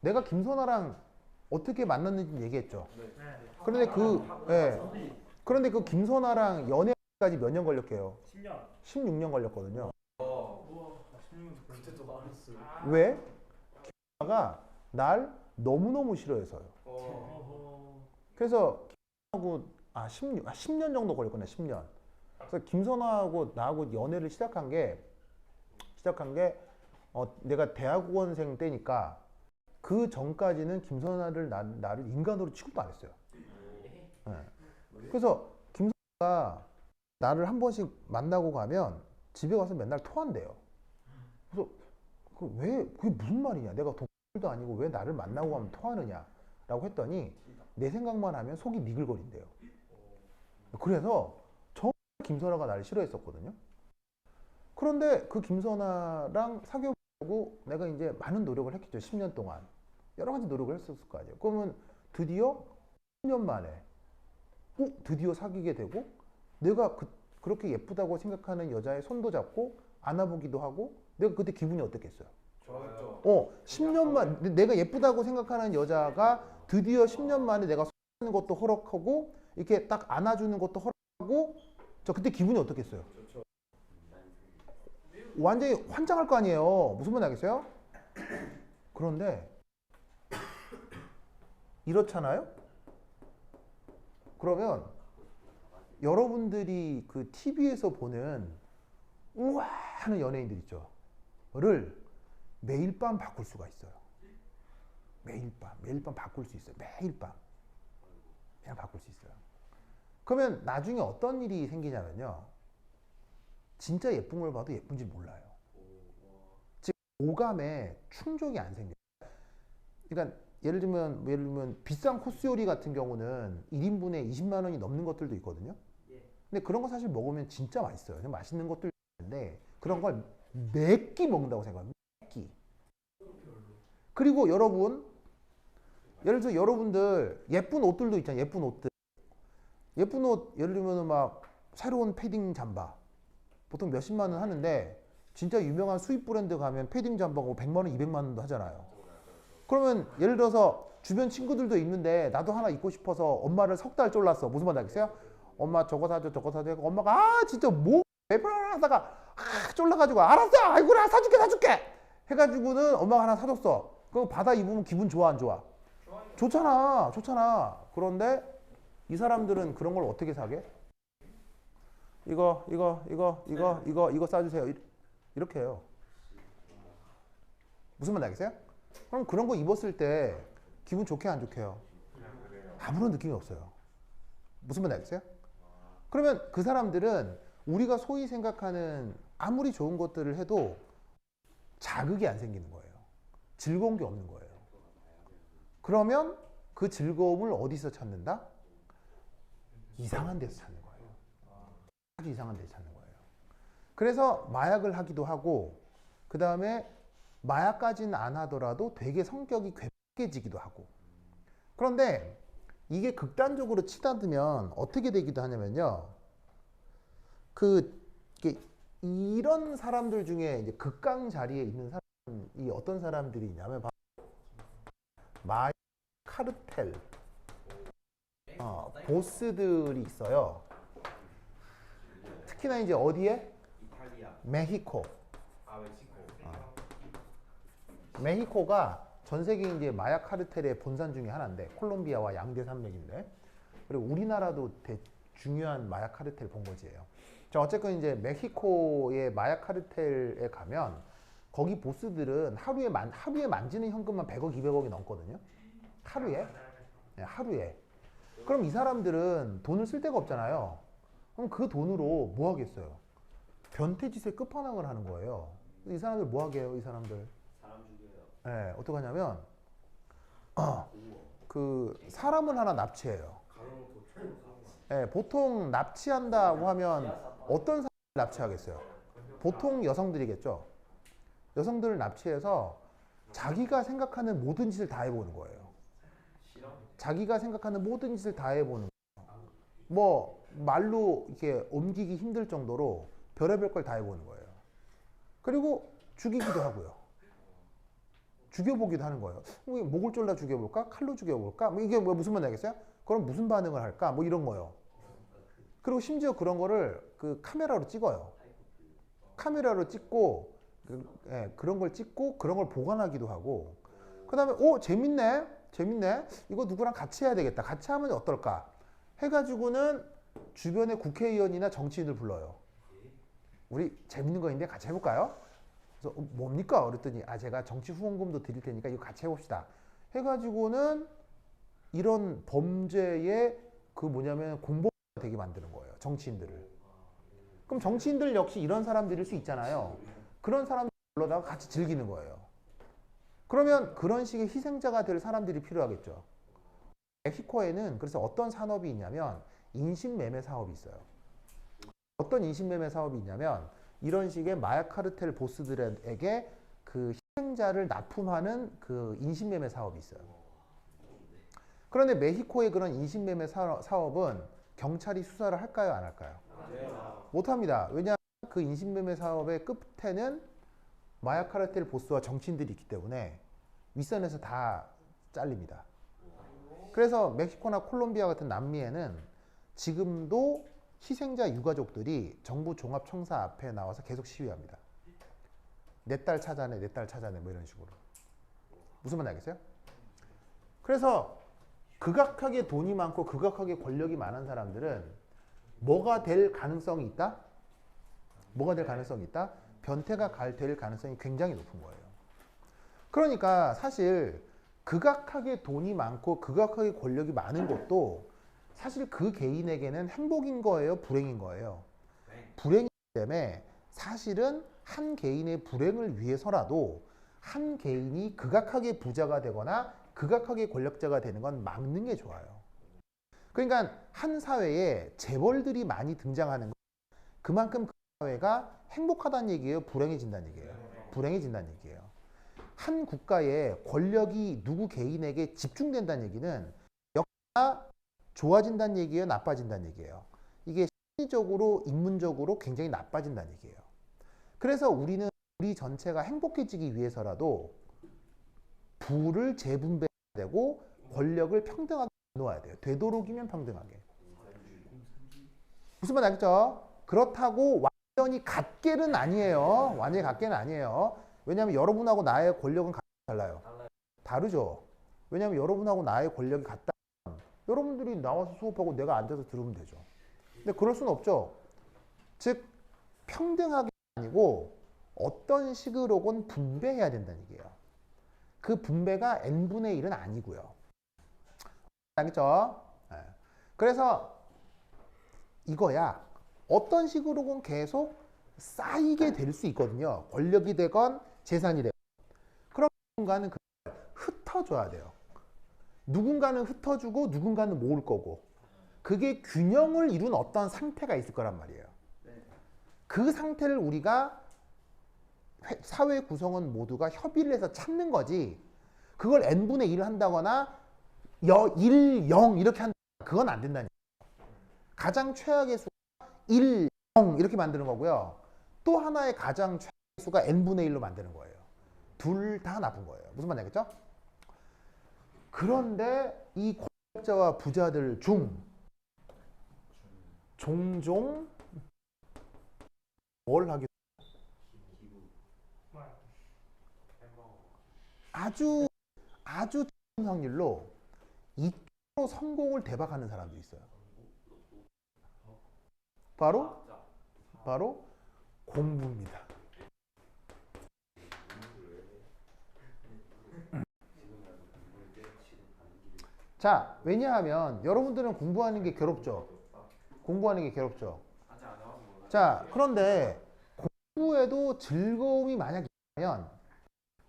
내가 김선아랑 어떻게 만났는지 얘기했죠. 그런데 그런데 그 김선아랑 연애까지 몇 년 걸렸게요?
10년.
16년 걸렸거든요.
그때도 말했어요.
왜? 김선아가 날 너무너무 싫어해서요. 그래서 김선아하고 10년 정도 걸렸거든요. 10년. 그래서 김선아하고 나하고 연애를 시작한 게 내가 대학원생 때니까 그 전까지는 김선아를 나를 인간으로 취급도 안 했어요. 네. 그래서 김선아가 나를 한 번씩 만나고 가면 집에 가서 맨날 토한대요. 그래서 그게 무슨 말이냐? 내가 동물도 아니고 왜 나를 만나고 가면 토하느냐라고 했더니 내 생각만 하면 속이 니글거린대요. 그래서 정말 김선아가 나를 싫어했었거든요. 그런데 그 김선아랑 사귀어보고 내가 이제 많은 노력을 했겠죠. 10년 동안. 여러 가지 노력을 했었을 거 아니에요. 그러면 드디어 10년 만에 드디어 사귀게 되고 내가 그렇게 예쁘다고 생각하는 여자의 손도 잡고 안아보기도 하고 내가 그때 기분이 어땠겠어요?
좋았죠.
10년 만 내가 예쁘다고 생각하는 여자가 드디어 10년 만에 내가 손하는 것도 허락하고 이렇게 딱 안아주는 것도 허락하고 저 그때 기분이 어떻겠어요? 완전히 환장할 거 아니에요. 무슨 말인지 알겠어요? 그런데 이렇잖아요? 그러면 여러분들이 그 TV에서 보는 우와 하는 연예인들 있죠. 를 매일 밤 바꿀 수가 있어요. 매일 밤 바꿀 수 있어요. 매일 밤. 그냥 바꿀 수 있어요. 그러면 나중에 어떤 일이 생기냐면요. 진짜 예쁜 걸 봐도 예쁜지 몰라요. 즉 오감에 충족이 안 생겨요. 그러니까 예를 들면 비싼 코스 요리 같은 경우는 1인분에 20만 원이 넘는 것들도 있거든요. 근데 그런 거 사실 먹으면 진짜 맛있어요. 맛있는 것들 있는데 그런 걸 몇 끼 먹는다고 생각해요. 몇 끼. 그리고 여러분 예를 들어 여러분들 예쁜 옷들도 있잖아요. 예쁜 옷들. 예쁜 옷 예를 들면 막 새로운 패딩 잠바 보통 몇십만 원 하는데 진짜 유명한 수입 브랜드 가면 패딩 잠바가 100만 원, 200만 원도 하잖아요. 그러면 예를 들어서 주변 친구들도 입는데 나도 하나 입고 싶어서 엄마를 석 달 쫄랐어. 무슨 말인지 알겠어요? 엄마 저거 사줘 저거 사줘. 엄마가 진짜 뭐 하다가 쫄라가지고 알았어. 아이고 나 사줄게 해가지고는 엄마가 하나 사줬어. 그럼 받아 입으면 기분 좋아 안 좋아? 좋잖아. 그런데 이 사람들은 그런 걸 어떻게 사게? 이거 싸주세요. 이렇게 해요. 무슨 말인지 알겠어요? 그럼 그런 거 입었을 때 기분 좋게 안 좋게요? 아무런 느낌이 없어요. 무슨 말인지 알겠어요? 그러면 그 사람들은 우리가 소위 생각하는 아무리 좋은 것들을 해도 자극이 안 생기는 거예요. 즐거운 게 없는 거예요. 그러면 그 즐거움을 어디서 찾는다? 이상한 데서 찾는 거예요. 아주 이상한 데서 찾는 거예요. 그래서 마약을 하기도 하고 그 다음에 마약까지는 안 하더라도 되게 성격이 괴팍해지기도 하고 그런데 이게 극단적으로 치닫으면 어떻게 되기도 하냐면요. 이런 사람들 중에 이제 극강 자리에 있는 사람이 어떤 사람들이 있냐면 바로 마약 카르텔 보스들이 있어요. 특히나 이제 어디에?
이탈리아.
멕시코.
멕시코.
멕시코가 전 세계 이제 마약 카르텔의 본산 중에 하나인데 콜롬비아와 양대 산맥인데 그리고 우리나라도 중요한 마약 카르텔 본거지예요. 자, 어쨌건 이제 멕시코의 마약 카르텔에 가면 거기 보스들은 하루에 만지는 현금만 100억, 200억이 넘거든요. 하루에? 네, 하루에. 그럼 이 사람들은 돈을 쓸 데가 없잖아요. 그럼 그 돈으로 뭐 하겠어요? 변태짓의 끝판왕을 하는 거예요. 이 사람들 뭐 하게 해요, 이 사람들?
사람 죽여요.
네, 어떡하냐면, 그, 사람을 하나 납치해요. 네, 보통 납치한다고 하면 어떤 사람을 납치하겠어요? 보통 여성들이겠죠. 여성들을 납치해서 자기가 생각하는 모든 짓을 다 해보는 거예요. 자기가 생각하는 모든 짓을 다 해보는 거예요. 뭐 말로 이렇게 옮기기 힘들 정도로 별의별 걸 다 해보는 거예요. 그리고 죽이기도 하고요. 죽여보기도 하는 거예요. 목을 졸라 죽여볼까? 칼로 죽여볼까? 뭐 이게 뭐 무슨 말인지 알겠어요? 그럼 무슨 반응을 할까? 뭐 이런 거요. 그리고 심지어 그런 거를 그 카메라로 찍어요. 카메라로 찍고 그런 걸 찍고 그런 걸 보관하기도 하고 그 다음에 재밌네 이거 누구랑 같이 해야 되겠다 같이 하면 어떨까 해가지고는 주변에 국회의원이나 정치인을 불러요. 우리 재밌는 거 있는데 같이 해볼까요? 그래서 뭡니까? 그랬더니 제가 정치 후원금도 드릴 테니까 이거 같이 해봅시다 해가지고는 이런 범죄의 그 뭐냐면 공범이 되게 만드는 거예요. 정치인들을. 그럼 정치인들 역시 이런 사람들일 수 있잖아요. 그런 사람들 불러다가 같이 즐기는 거예요. 그러면 그런 식의 희생자가 될 사람들이 필요하겠죠. 멕시코에는 그래서 어떤 산업이 있냐면 인신매매 사업이 있어요. 어떤 인신매매 사업이 있냐면 이런 식의 마약 카르텔 보스들에게 그 희생자를 납품하는 그 인신매매 사업이 있어요. 그런데 멕시코의 그런 인신매매 사업은 경찰이 수사를 할까요? 안 할까요? 못합니다. 왜냐하면 그 인신매매 사업의 끝에는 마약 카르텔 보스와 정치인들이 있기 때문에 윗선에서 다 잘립니다. 그래서 멕시코나 콜롬비아 같은 남미에는 지금도 희생자 유가족들이 정부 종합청사 앞에 나와서 계속 시위합니다. 내 딸 찾아내, 내 딸 찾아내 뭐 이런 식으로. 무슨 말인지 알겠어요? 그래서 극악하게 돈이 많고 극악하게 권력이 많은 사람들은 뭐가 될 가능성이 있다? 뭐가 될 가능성이 있다? 변태가 될 가능성이 굉장히 높은 거예요. 그러니까 사실 극악하게 돈이 많고 극악하게 권력이 많은 것도 사실 그 개인에게는 행복인 거예요? 불행인 거예요? 불행이기 때문에 사실은 한 개인의 불행을 위해서라도 한 개인이 극악하게 부자가 되거나 극악하게 권력자가 되는 건 막는 게 좋아요. 그러니까 한 사회에 재벌들이 많이 등장하는 건 그만큼 그 사회가 행복하다는 얘기예요? 불행해진다는 얘기예요? 불행해진다는 얘기예요. 한 국가의 권력이 누구 개인에게 집중된다는 얘기는 역사가 좋아진다는 얘기예요? 나빠진다는 얘기예요? 이게 심리적으로, 인문적으로 굉장히 나빠진다는 얘기예요. 그래서 우리는 우리 전체가 행복해지기 위해서라도 부를 재분배해야 되고 권력을 평등하게 놓아야 돼요. 되도록이면 평등하게. 무슨 말 알겠죠? 그렇다고 완전히 같게는 아니에요. 완전히 같게는 아니에요. 왜냐하면 여러분하고 나의 권력은 달라요. 다르죠. 왜냐하면 여러분하고 나의 권력이 같다. 여러분들이 나와서 수업하고 내가 앉아서 들으면 되죠. 근데 그럴 수는 없죠. 즉 평등하게 아니고 어떤 식으로건 분배해야 된다는 얘기예요. 그 분배가 n분의 1은 아니고요. 알겠죠? 네. 그래서 이거야. 어떤 식으로건 계속 쌓이게 될 수 있거든요. 권력이 되건 재산이 되건. 그럼 누군가는 그걸 흩어줘야 돼요. 누군가는 흩어주고 누군가는 모을 거고. 그게 균형을 이룬 어떤 상태가 있을 거란 말이에요. 그 상태를 우리가 사회 구성원 모두가 협의를 해서 찾는 거지. 그걸 n분의 1 한다거나 1, 0 이렇게 한다거나 그건 안 된다는 얘기예요. 가장 최악의 수가 1, 0 이렇게 만드는 거고요. 또 하나의 가장 최악의 수가 n분의 1로 만드는 거예요. 둘 다 나쁜 거예요. 무슨 말인지 알겠죠? 그런데 이 권력자와 부자들 중 종종 뭘 하게 아주 낮은 확률로 이쪽으로 성공을 대박하는 사람도 있어요. 바로 바로 공부입니다. 자, 왜냐하면 여러분들은 공부하는 게 괴롭죠. 공부하는 게 괴롭죠.
아직 안 해봐서 몰라요.
자, 그런데 공부에도 즐거움이 만약 있다면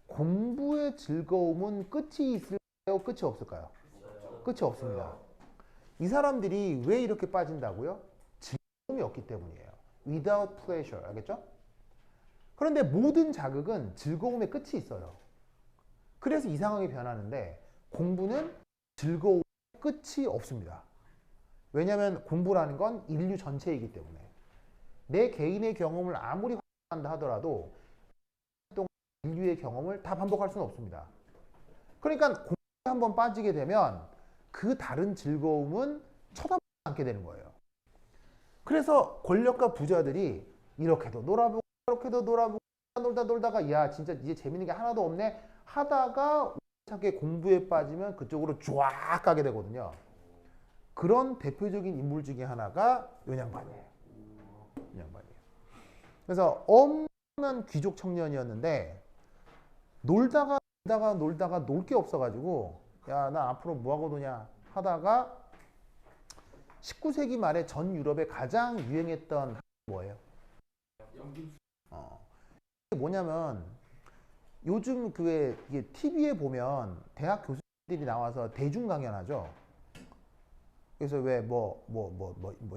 공부의 즐거움은 끝이 있을까요? 끝이 없을까요? 끝이 없습니다. 이 사람들이 왜 이렇게 빠진다고요? 즐거움이 없기 때문이에요. Without pleasure. 알겠죠? 그런데 모든 자극은 즐거움의 끝이 있어요. 그래서 이상하게 변하는데 공부는 즐거움의 끝이 없습니다. 왜냐하면 공부라는 건 인류 전체이기 때문에 내 개인의 경험을 아무리 한다 하더라도 인류의 경험을 다 반복할 수는 없습니다. 그러니까 공부에 한번 빠지게 되면 그 다른 즐거움은 쳐다보지 않게 되는 거예요. 그래서 권력과 부자들이 이렇게도 놀아보고 저렇게도 놀아보고 놀다가 야 진짜 이제 재밌는 게 하나도 없네 하다가 우연찮게 공부에 빠지면 그쪽으로 쫙 가게 되거든요. 그런 대표적인 인물 중에 하나가 요양반이에요. 요양반이에요. 그래서 엄청난 귀족 청년이었는데 놀다가 놀 게 없어가지고 야 나 앞으로 뭐하고 노냐 하다가 19세기 말에 전 유럽에 가장 유행했던 뭐예요? 이게 뭐냐면 요즘 그왜 이게 TV에 보면 대학 교수들이 나와서 대중 강연하죠. 그래서 왜 뭐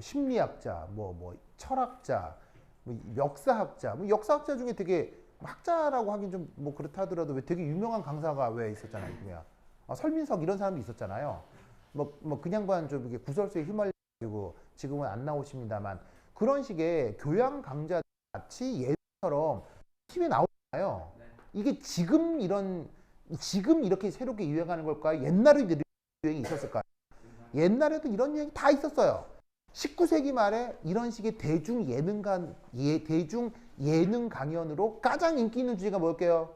심리학자, 뭐 철학자, 뭐 역사학자, 뭐 역사학자 중에 되게 학자라고 하긴 좀 뭐 그렇다 하더라도 왜 되게 유명한 강사가 왜 있었잖아요, 그냥 설민석 이런 사람도 있었잖아요. 뭐 그냥 좀 이렇게 구설수에 휘말리고 지금은 안 나오십니다만 그런 식의 교양 강좌 같이 예처럼 TV에 나오잖아요. 이게 지금 이렇게 새롭게 유행하는 걸까요? 옛날에도 이런 유행이 있었을까요? 옛날에도 이런 유행이 다 있었어요. 19세기 말에 이런 식의 대중 예능 강연으로 가장 인기 있는 주제가 뭘까요?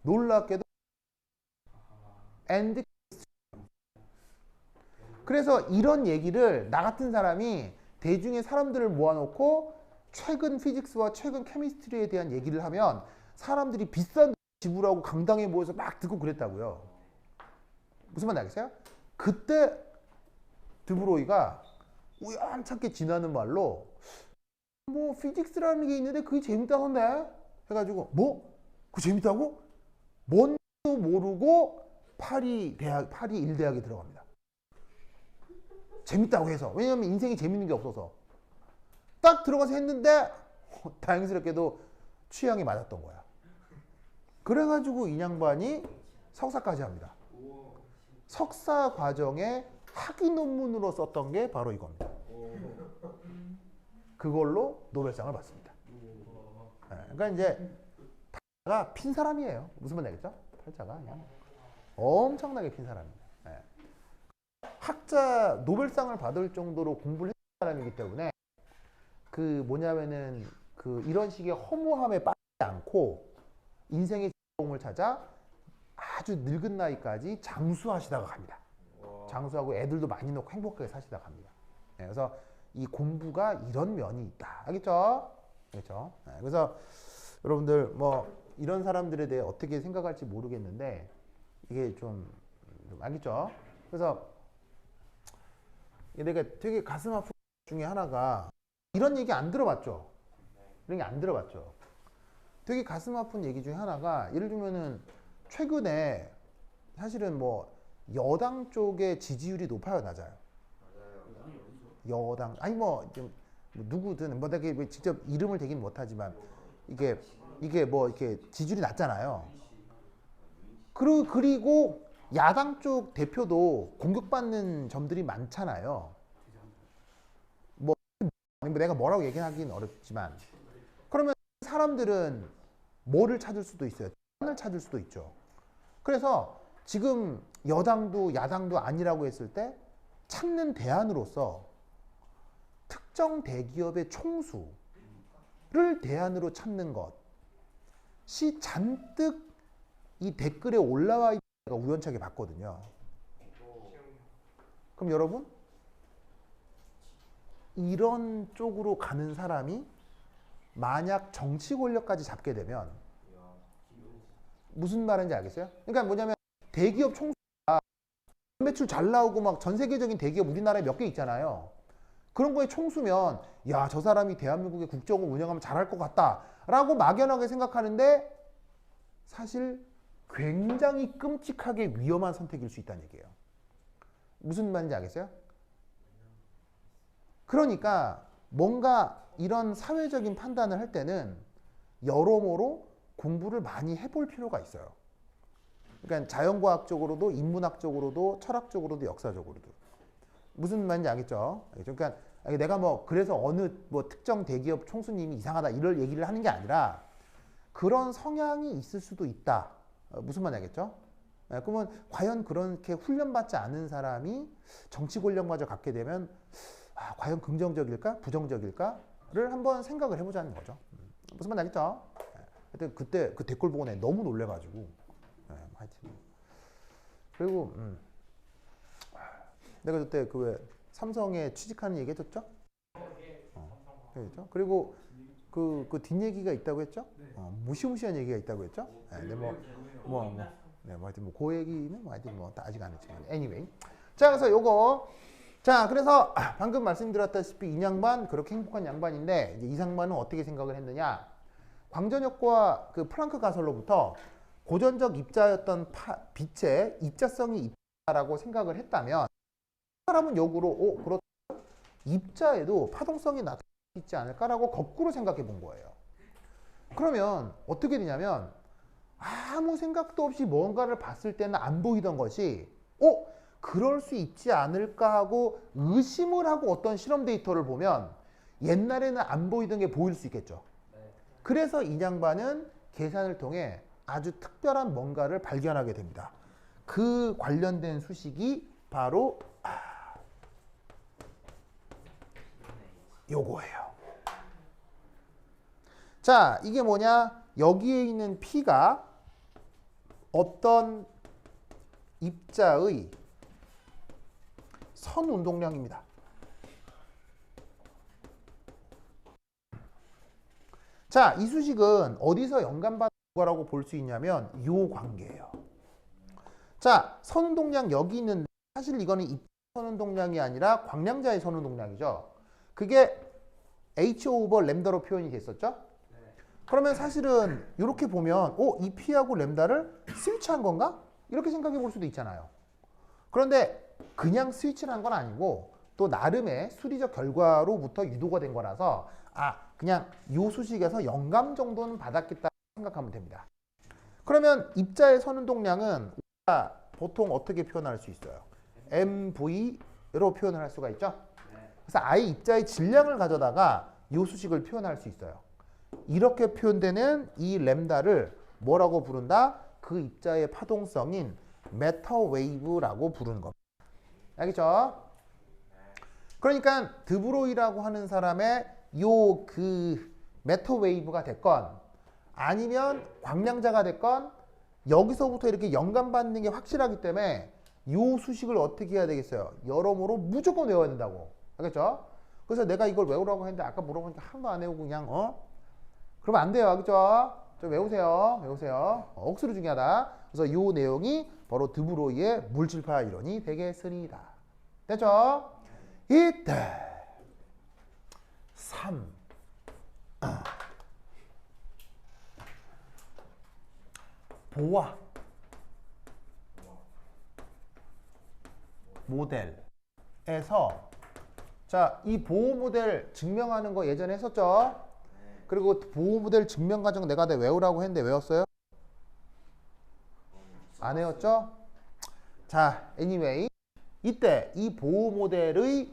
놀랍게도 and 그래서 이런 얘기를 나 같은 사람이 대중의 사람들을 모아놓고 최근 피직스와 최근 케미스트리에 대한 얘기를 하면 사람들이 비싼 돈 지불하고 강당에 모여서 막 듣고 그랬다고요. 무슨 말인지 알겠어요? 그때 드브로이가 우연찮게 지나는 말로 뭐 피직스라는 게 있는데 그게 재밌다던데 해가지고 뭐? 그거 재밌다고? 뭔지도 모르고 파리 일대학에 들어갑니다. 재밌다고 해서. 왜냐하면 인생이 재밌는 게 없어서. 딱 들어가서 했는데 다행스럽게도 취향이 맞았던 거야. 그래가지고 이 양반이 석사까지 합니다. 석사 과정에 학위 논문으로 썼던 게 바로 이겁니다. 그걸로 노벨상을 받습니다. 그러니까 이제 팔자가 핀 사람이에요. 무슨 말인지 알겠죠? 팔자가 그냥 엄청나게 핀 사람입니다. 학자 노벨상을 받을 정도로 공부를 했던 사람이기 때문에 그 뭐냐면은 그 이런 식의 허무함에 빠지지 않고 인생의 즐거움을 찾아 아주 늙은 나이까지 장수하시다가 갑니다. 장수하고 애들도 많이 놓고 행복하게 사시다가 갑니다. 그래서 이 공부가 이런 면이 있다. 알겠죠? 그렇죠? 그래서 여러분들 뭐 이런 사람들에 대해 어떻게 생각할지 모르겠는데 이게 좀 알겠죠? 그래서 내가 되게 가슴 아픈 중에 하나가 이런 얘기 안 들어봤죠? 이런 게 안 들어봤죠? 되게 가슴 아픈 얘기 중에 하나가 예를 들면은 최근에 사실은 뭐 여당 쪽의 지지율이 높아요, 낮아요? 여당 아니 뭐 누구든 뭐 내가 직접 이름을 대긴 못하지만 이게 뭐 이렇게 지지율이 낮잖아요. 그리고 야당 쪽 대표도 공격받는 점들이 많잖아요. 뭐 내가 뭐라고 얘기하기는 어렵지만 그러면 사람들은 뭐를 찾을 수도 있어요. 을 찾을 수도 있죠. 그래서 지금 여당도 야당도 아니라고 했을 때 찾는 대안으로서 특정 대기업의 총수를 대안으로 찾는 것이 잔뜩 이 댓글에 올라와 있는 걸 우연찮게 봤거든요. 그럼 여러분 이런 쪽으로 가는 사람이 만약 정치 권력까지 잡게 되면 무슨 말인지 알겠어요? 그러니까 뭐냐면 대기업 총수가 매출 잘 나오고 막 전 세계적인 대기업 우리나라에 몇 개 있잖아요. 그런 거에 총수면 야, 저 사람이 대한민국의 국정을 운영하면 잘할 것 같다라고 막연하게 생각하는데 사실 굉장히 끔찍하게 위험한 선택일 수 있다는 얘기예요. 무슨 말인지 알겠어요? 그러니까 뭔가 이런 사회적인 판단을 할 때는 여러모로 공부를 많이 해볼 필요가 있어요. 그러니까 자연과학적으로도 인문학적으로도 철학적으로도 역사적으로도. 무슨 말인지 알겠죠? 그러니까 내가 뭐 그래서 어느 뭐 특정 대기업 총수님이 이상하다 이럴 얘기를 하는 게 아니라 그런 성향이 있을 수도 있다. 무슨 말인지 알겠죠? 그러면 과연 그렇게 훈련받지 않은 사람이 정치 권력마저 갖게 되면 과연 긍정적일까? 부정적일까?를 한번 생각을 해보자는 거죠. 무슨 말인지 알겠죠? 하여튼 그때 그 댓글 보고 너무 놀래가지고 하여튼 그리고 내가 그때 그 왜 삼성에 취직하는 얘기 해줬죠? 그리고 그 뒷얘기가 있다고 했죠? 무시무시한 얘기가 있다고 했죠? 네, 하여튼 그 얘기는 하여튼 아직 안 했지만 anyway. 자, 그래서 요거 자, 그래서 방금 말씀드렸다시피 이 양반 그렇게 행복한 양반인데 이제 이 양반은 어떻게 생각을 했느냐? 광전역과 그 플랑크 가설로부터 고전적 입자였던 빛의 입자성이 있다라고 생각을 했다면 사람은 역으로 그렇다. 입자에도 파동성이 나타날 수 있지 않을까라고 거꾸로 생각해 본 거예요. 그러면 어떻게 되냐면 아무 생각도 없이 뭔가를 봤을 때는 안 보이던 것이 그럴 수 있지 않을까 하고 의심을 하고 어떤 실험 데이터를 보면 옛날에는 안 보이던 게 보일 수 있겠죠. 그래서 이 양반은 계산을 통해 아주 특별한 뭔가를 발견하게 됩니다. 그 관련된 수식이 바로 요거예요. 자, 이게 뭐냐? 여기에 있는 P가 어떤 입자의 선 운동량입니다. 자, 이 수식은 어디서 영감받은 거라고 볼 수 있냐면 요 관계예요. 자, 선 운동량 여기 있는데 사실 이거는 입자 선 운동량이 아니라 광량자의 선 운동량이죠. 그게 H 오버 램다로 표현이 됐었죠? 그러면 사실은 이렇게 보면 이 P하고 램다를 스위치한 건가? 이렇게 생각해 볼 수도 있잖아요. 그런데 그냥 스위치를 한 건 아니고 또 나름의 수리적 결과로부터 유도가 된 거라서 그냥 이 수식에서 영감 정도는 받았겠다 생각하면 됩니다. 그러면 입자의 선운동량은 우리가 보통 어떻게 표현할 수 있어요? MV로 표현을 할 수가 있죠. 그래서 아예 입자의 질량을 가져다가 이 수식을 표현할 수 있어요. 이렇게 표현되는 이 램다를 뭐라고 부른다? 그 입자의 파동성인 메터 웨이브라고 부르는 겁니다. 알겠죠? 그러니까 드브로이라고 하는 사람의 요 그 메터 웨이브가 됐건 아니면 광량자가 됐건 여기서부터 이렇게 영감받는 게 확실하기 때문에 요 수식을 어떻게 해야 되겠어요? 여러모로 무조건 외워야 된다고. 알겠죠? 그래서 내가 이걸 외우라고 했는데 아까 물어보니까 하나도 안 외우고 그냥 그러면 안 돼요. 알겠죠? 좀 외우세요. 억수로 중요하다. 그래서 요 내용이 바로 드브로이의 물질파 이론이 되겠습니다. 됐죠? 이때 3 보아 모델에서 자, 이 보호 모델 증명하는 거 예전에 했었죠? 그리고 보호 모델 증명 과정 내가 외우라고 했는데 외웠어요? 안 외웠죠? 자, anyway 이때 이 보호 모델의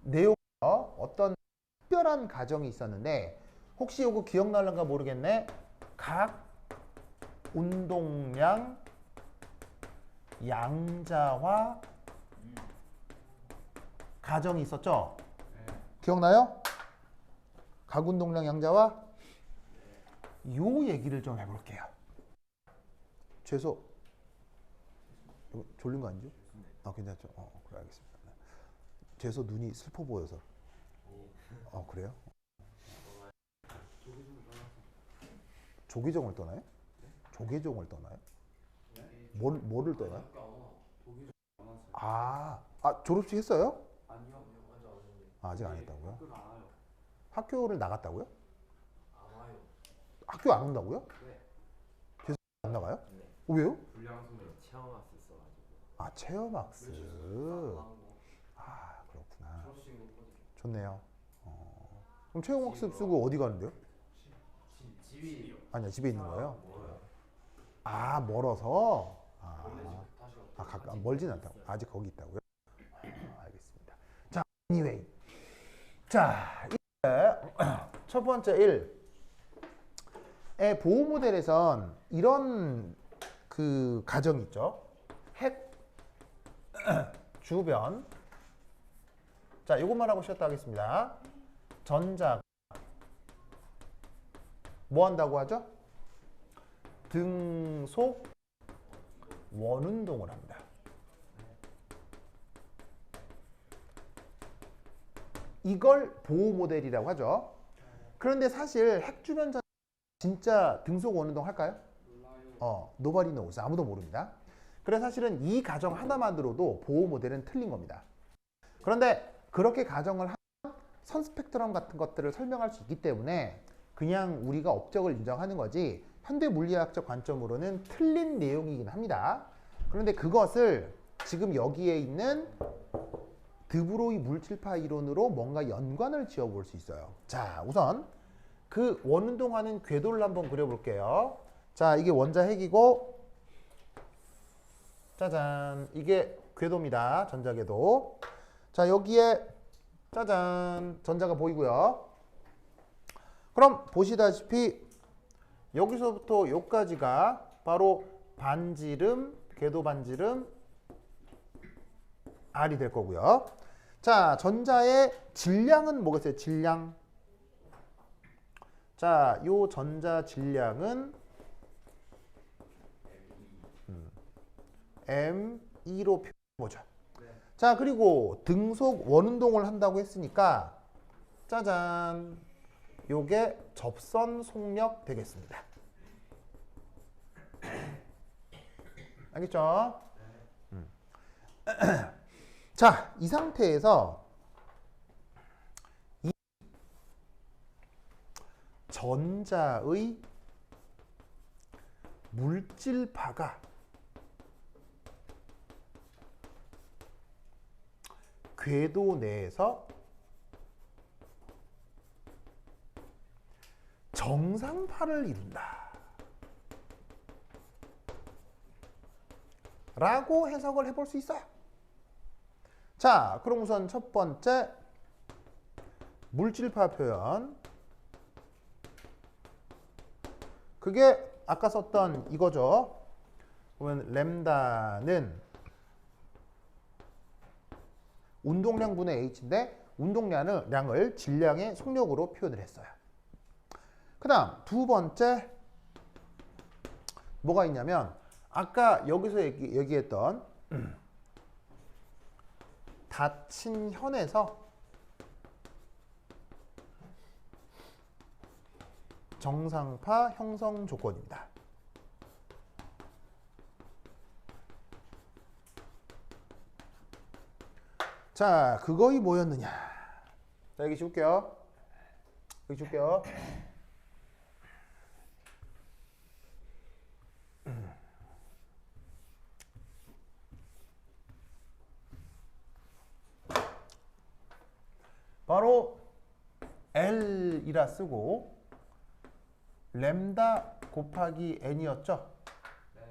내용에서 어떤 특별한 가정이 있었는데 혹시 이거 기억날는가 모르겠네. 각 운동량 양자화 가정이 있었죠? 기억나요? 각 운동량 양자화 요 얘기를 좀 해볼게요. 죄송 졸린 거 아니죠? 괜찮죠? 그래 알겠습니다. 죄송 눈이 슬퍼 보여서. 그래요? 조계종을 떠나요? 조계종을 떠나요? 뭐를 떠나요? 졸업식 했어요?
아니요, 먼저 왔는데.
아직 안 했다고요?
학교를 안 와요.
학교를 나갔다고요?
안 와요.
학교 안 온다고요?
네.
안 나가요?
네.
왜요?
불량소년 체험학습 써가지고.
체험학습.
나가고
그렇구나.
졸업식 못거든요.
좋네요. 그럼 체험학습 쓰고 어디 가는데요?
집이
아니요, 집에 있는 거예요?
멀어요.
멀어서?
다시
멀진 않다고. 아직 거기 있다고요? 알겠습니다. 자, anyway. 자, 이제 첫 번째 1의 보호 모델에선 이런 그 가정이 있죠. 핵 주변. 자, 이것만 하고 쉬었다 하겠습니다. 전자가 뭐 한다고 하죠? 등속 원운동을 합니다. 이걸 보호 모델이라고 하죠. 그런데 사실 핵 주변 전자 진짜 등속 원운동 할까요?
몰라요.
nobody knows. 아무도 모릅니다. 그래서 사실은 이 가정 하나만으로도 보호 모델은 틀린 겁니다. 그런데 그렇게 가정을 하면 선 스펙트럼 같은 것들을 설명할 수 있기 때문에 그냥 우리가 업적을 인정하는 거지 현대 물리학적 관점으로는 틀린 내용이긴 합니다. 그런데 그것을 지금 여기에 있는 드브로이 물질파 이론으로 뭔가 연관을 지어볼 수 있어요. 자, 우선 그 원운동하는 궤도를 한번 그려볼게요. 자, 이게 원자 핵이고, 짜잔, 이게 궤도입니다. 전자궤도. 자, 여기에 짜잔, 전자가 보이고요. 그럼 보시다시피 여기서부터 여기까지가 바로 반지름, 궤도 반지름 R이 될 거고요. 자, 전자의 질량은 뭐겠어요? 질량. 자, 요 전자 질량은 M2로 표현해보죠. 자, 그리고 등속 원운동을 한다고 했으니까 짜잔, 요게 접선 속력 되겠습니다. 알겠죠? 자, 이 상태에서 이 전자의 물질파가 궤도 내에서 정상파를 이룬다 라고 해석을 해볼 수 있어요. 자, 그럼 우선 첫 번째 물질파 표현, 그게 아까 썼던 이거죠. 그러면 램다는 운동량분의 h인데 운동량을 질량의 속력으로 표현을 했어요. 그 다음 두 번째 뭐가 있냐면 아까 여기서 얘기했던 닫힌 현에서 정상파 형성 조건입니다. 자, 그거이 뭐였느냐? 자, 여기 줄게요. 여기 줄게요. 바로 L이라 쓰고 램다 곱하기 N이었죠?
네.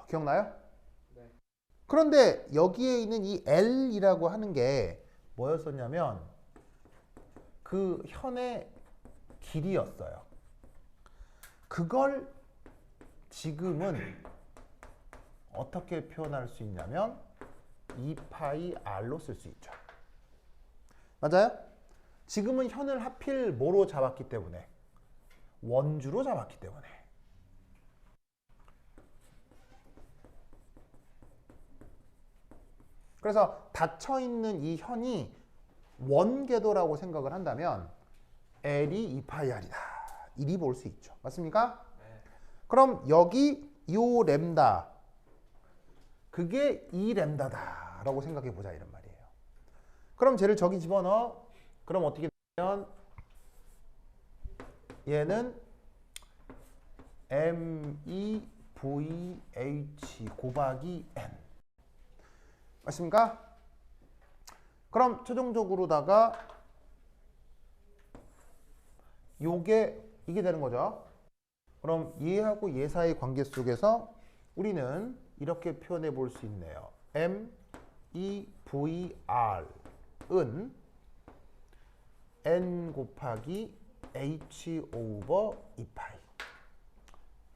기억나요?
네.
그런데 여기에 있는 이 L이라고 하는 게 뭐였었냐면 그 현의 길이였어요. 그걸 지금은 어떻게 표현할 수 있냐면 2파이 R로 쓸 수 있죠. 맞아요? 지금은 현을 하필 뭐로 잡았기 때문에 원주로 잡았기 때문에 그래서 닫혀있는 이 현이 원궤도라고 생각을 한다면 L이 2파이 R이다 이리 볼 수 있죠. 맞습니까? 그럼 여기 요 램다 그게 이 램다다라고 생각해 보자 이런 말이에요. 그럼 쟤를 저기 집어넣어. 그럼 어떻게 되면 얘는 MEVH 곱하기 N 맞습니까? 그럼 최종적으로다가 요게 이게 되는 거죠. 그럼 얘하고 얘 사이 관계 속에서 우리는 이렇게 표현해 볼 수 있네요. MEVR은 N 곱하기 H 오버 2파이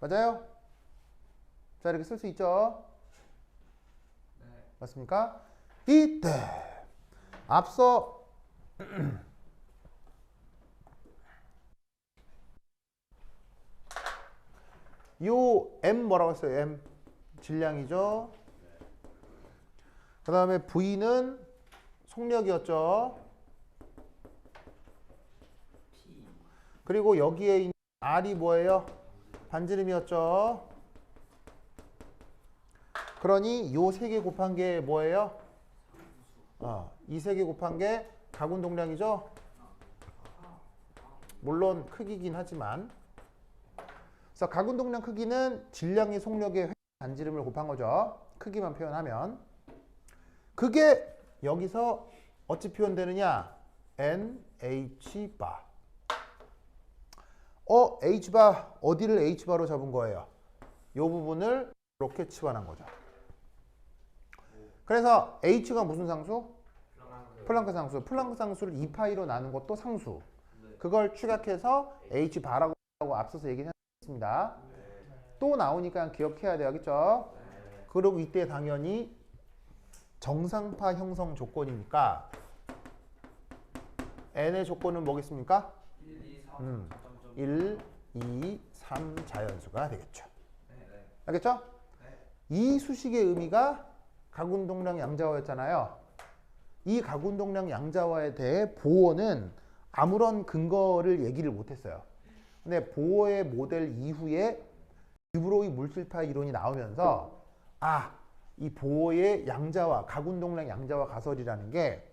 맞아요? 자 이렇게 쓸 수 있죠? 맞습니까? 이때 앞서 요 M 뭐라고 했어요? M 질량이죠. 그 다음에 V는 속력이었죠. 그리고 여기에 있는 R이 뭐예요? 반지름이었죠. 그러니 요 세 개 곱한 게 뭐예요? 이 세 개 곱한 게 가군동량이죠. 물론 크기긴 하지만 그래서 가군동량 크기는 질량이 속력의 반지름을 곱한 거죠. 크기만 표현하면 그게 여기서 어찌 표현되느냐? NH_바. H바 어디를 H바로 잡은 거예요? 이 부분을 이렇게 치환한 거죠. 그래서 H가 무슨 상수? 플랑크 상수. 플랑크 상수를 2파이로 나눈 것도 상수. 그걸 축약해서 H바라고 앞서서 얘기했습니다. 또 나오니까 기억해야 돼야겠죠? 그리고 이때 당연히 정상파 형성 조건이니까 N의 조건은 뭐겠습니까? 1, 2, 3 자연수가 되겠죠. 알겠죠? 이 수식의 의미가 가군동량 양자화였잖아요. 이 가군동량 양자화에 대해 보어는 아무런 근거를 얘기를 못했어요. 근데 보어의 모델 이후에 드브로이 물질파 이론이 나오면서 이 보어의 양자화, 가군동량 양자화 가설이라는 게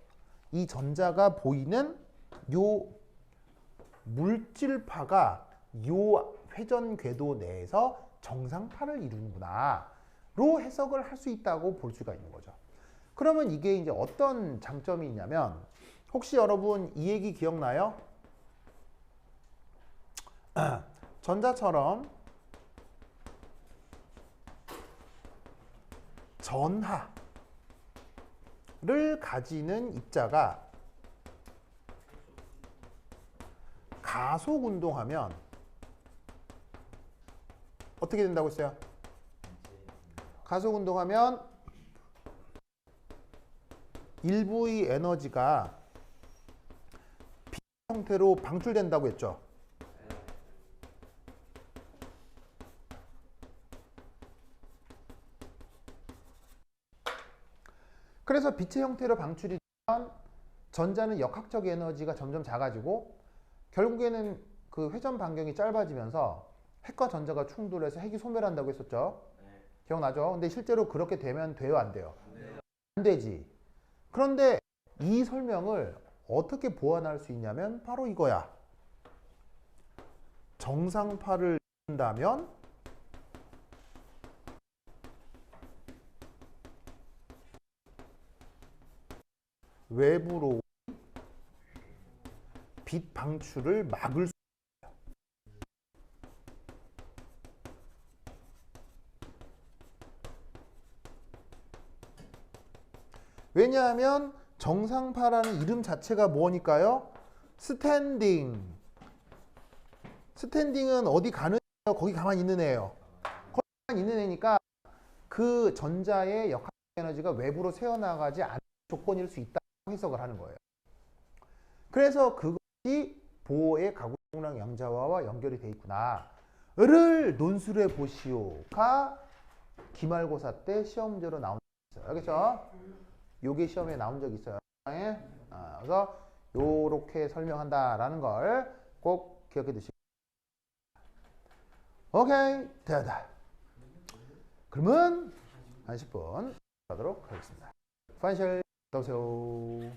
이 전자가 보이는 요 물질파가 요 회전 궤도 내에서 정상파를 이루는구나 로 해석을 할 수 있다고 볼 수가 있는 거죠. 그러면 이게 이제 어떤 장점이 있냐면 혹시 여러분 이 얘기 기억나요? 전자처럼 전하를 가지는 입자가 가속 운동하면 어떻게 된다고 했어요? 가속 운동하면 일부의 에너지가 빛 형태로 방출된다고 했죠. 그래서 빛의 형태로 방출이 되면 전자는 역학적 에너지가 점점 작아지고 결국에는 그 회전 반경이 짧아지면서 핵과 전자가 충돌해서 핵이 소멸한다고 했었죠. 기억나죠? 근데 실제로 그렇게 되면 돼요, 안 돼요? 안 되지. 그런데 이 설명을 어떻게 보완할 수 있냐면 바로 이거야. 정상파를 쓴다면 외부로 빛 방출을 막을 수 있어요. 왜냐하면 정상파라는 이름 자체가 뭐니까요? 스탠딩. 스탠딩은 어디 가는 애요? 거기 가만히 있는 애예요. 거기 가만히 있는 애니까 그 전자의 역학 에너지가 외부로 새어나가지 않는 조건일 수 있다고 해석을 하는 거예요. 그래서 그것이 보호의 가군동량 양자화와 연결이 돼 있구나를 논술해 보시오가 기말고사 때 시험제로 나온 적 있어요. 알겠죠? 요게 시험에 나온 적 있어요. 그래서 요렇게 설명한다라는 걸 꼭 기억해 두시고 오케이, 됐다. 그러면 한 10분 하도록 하겠습니다. 파이셜 나오세요.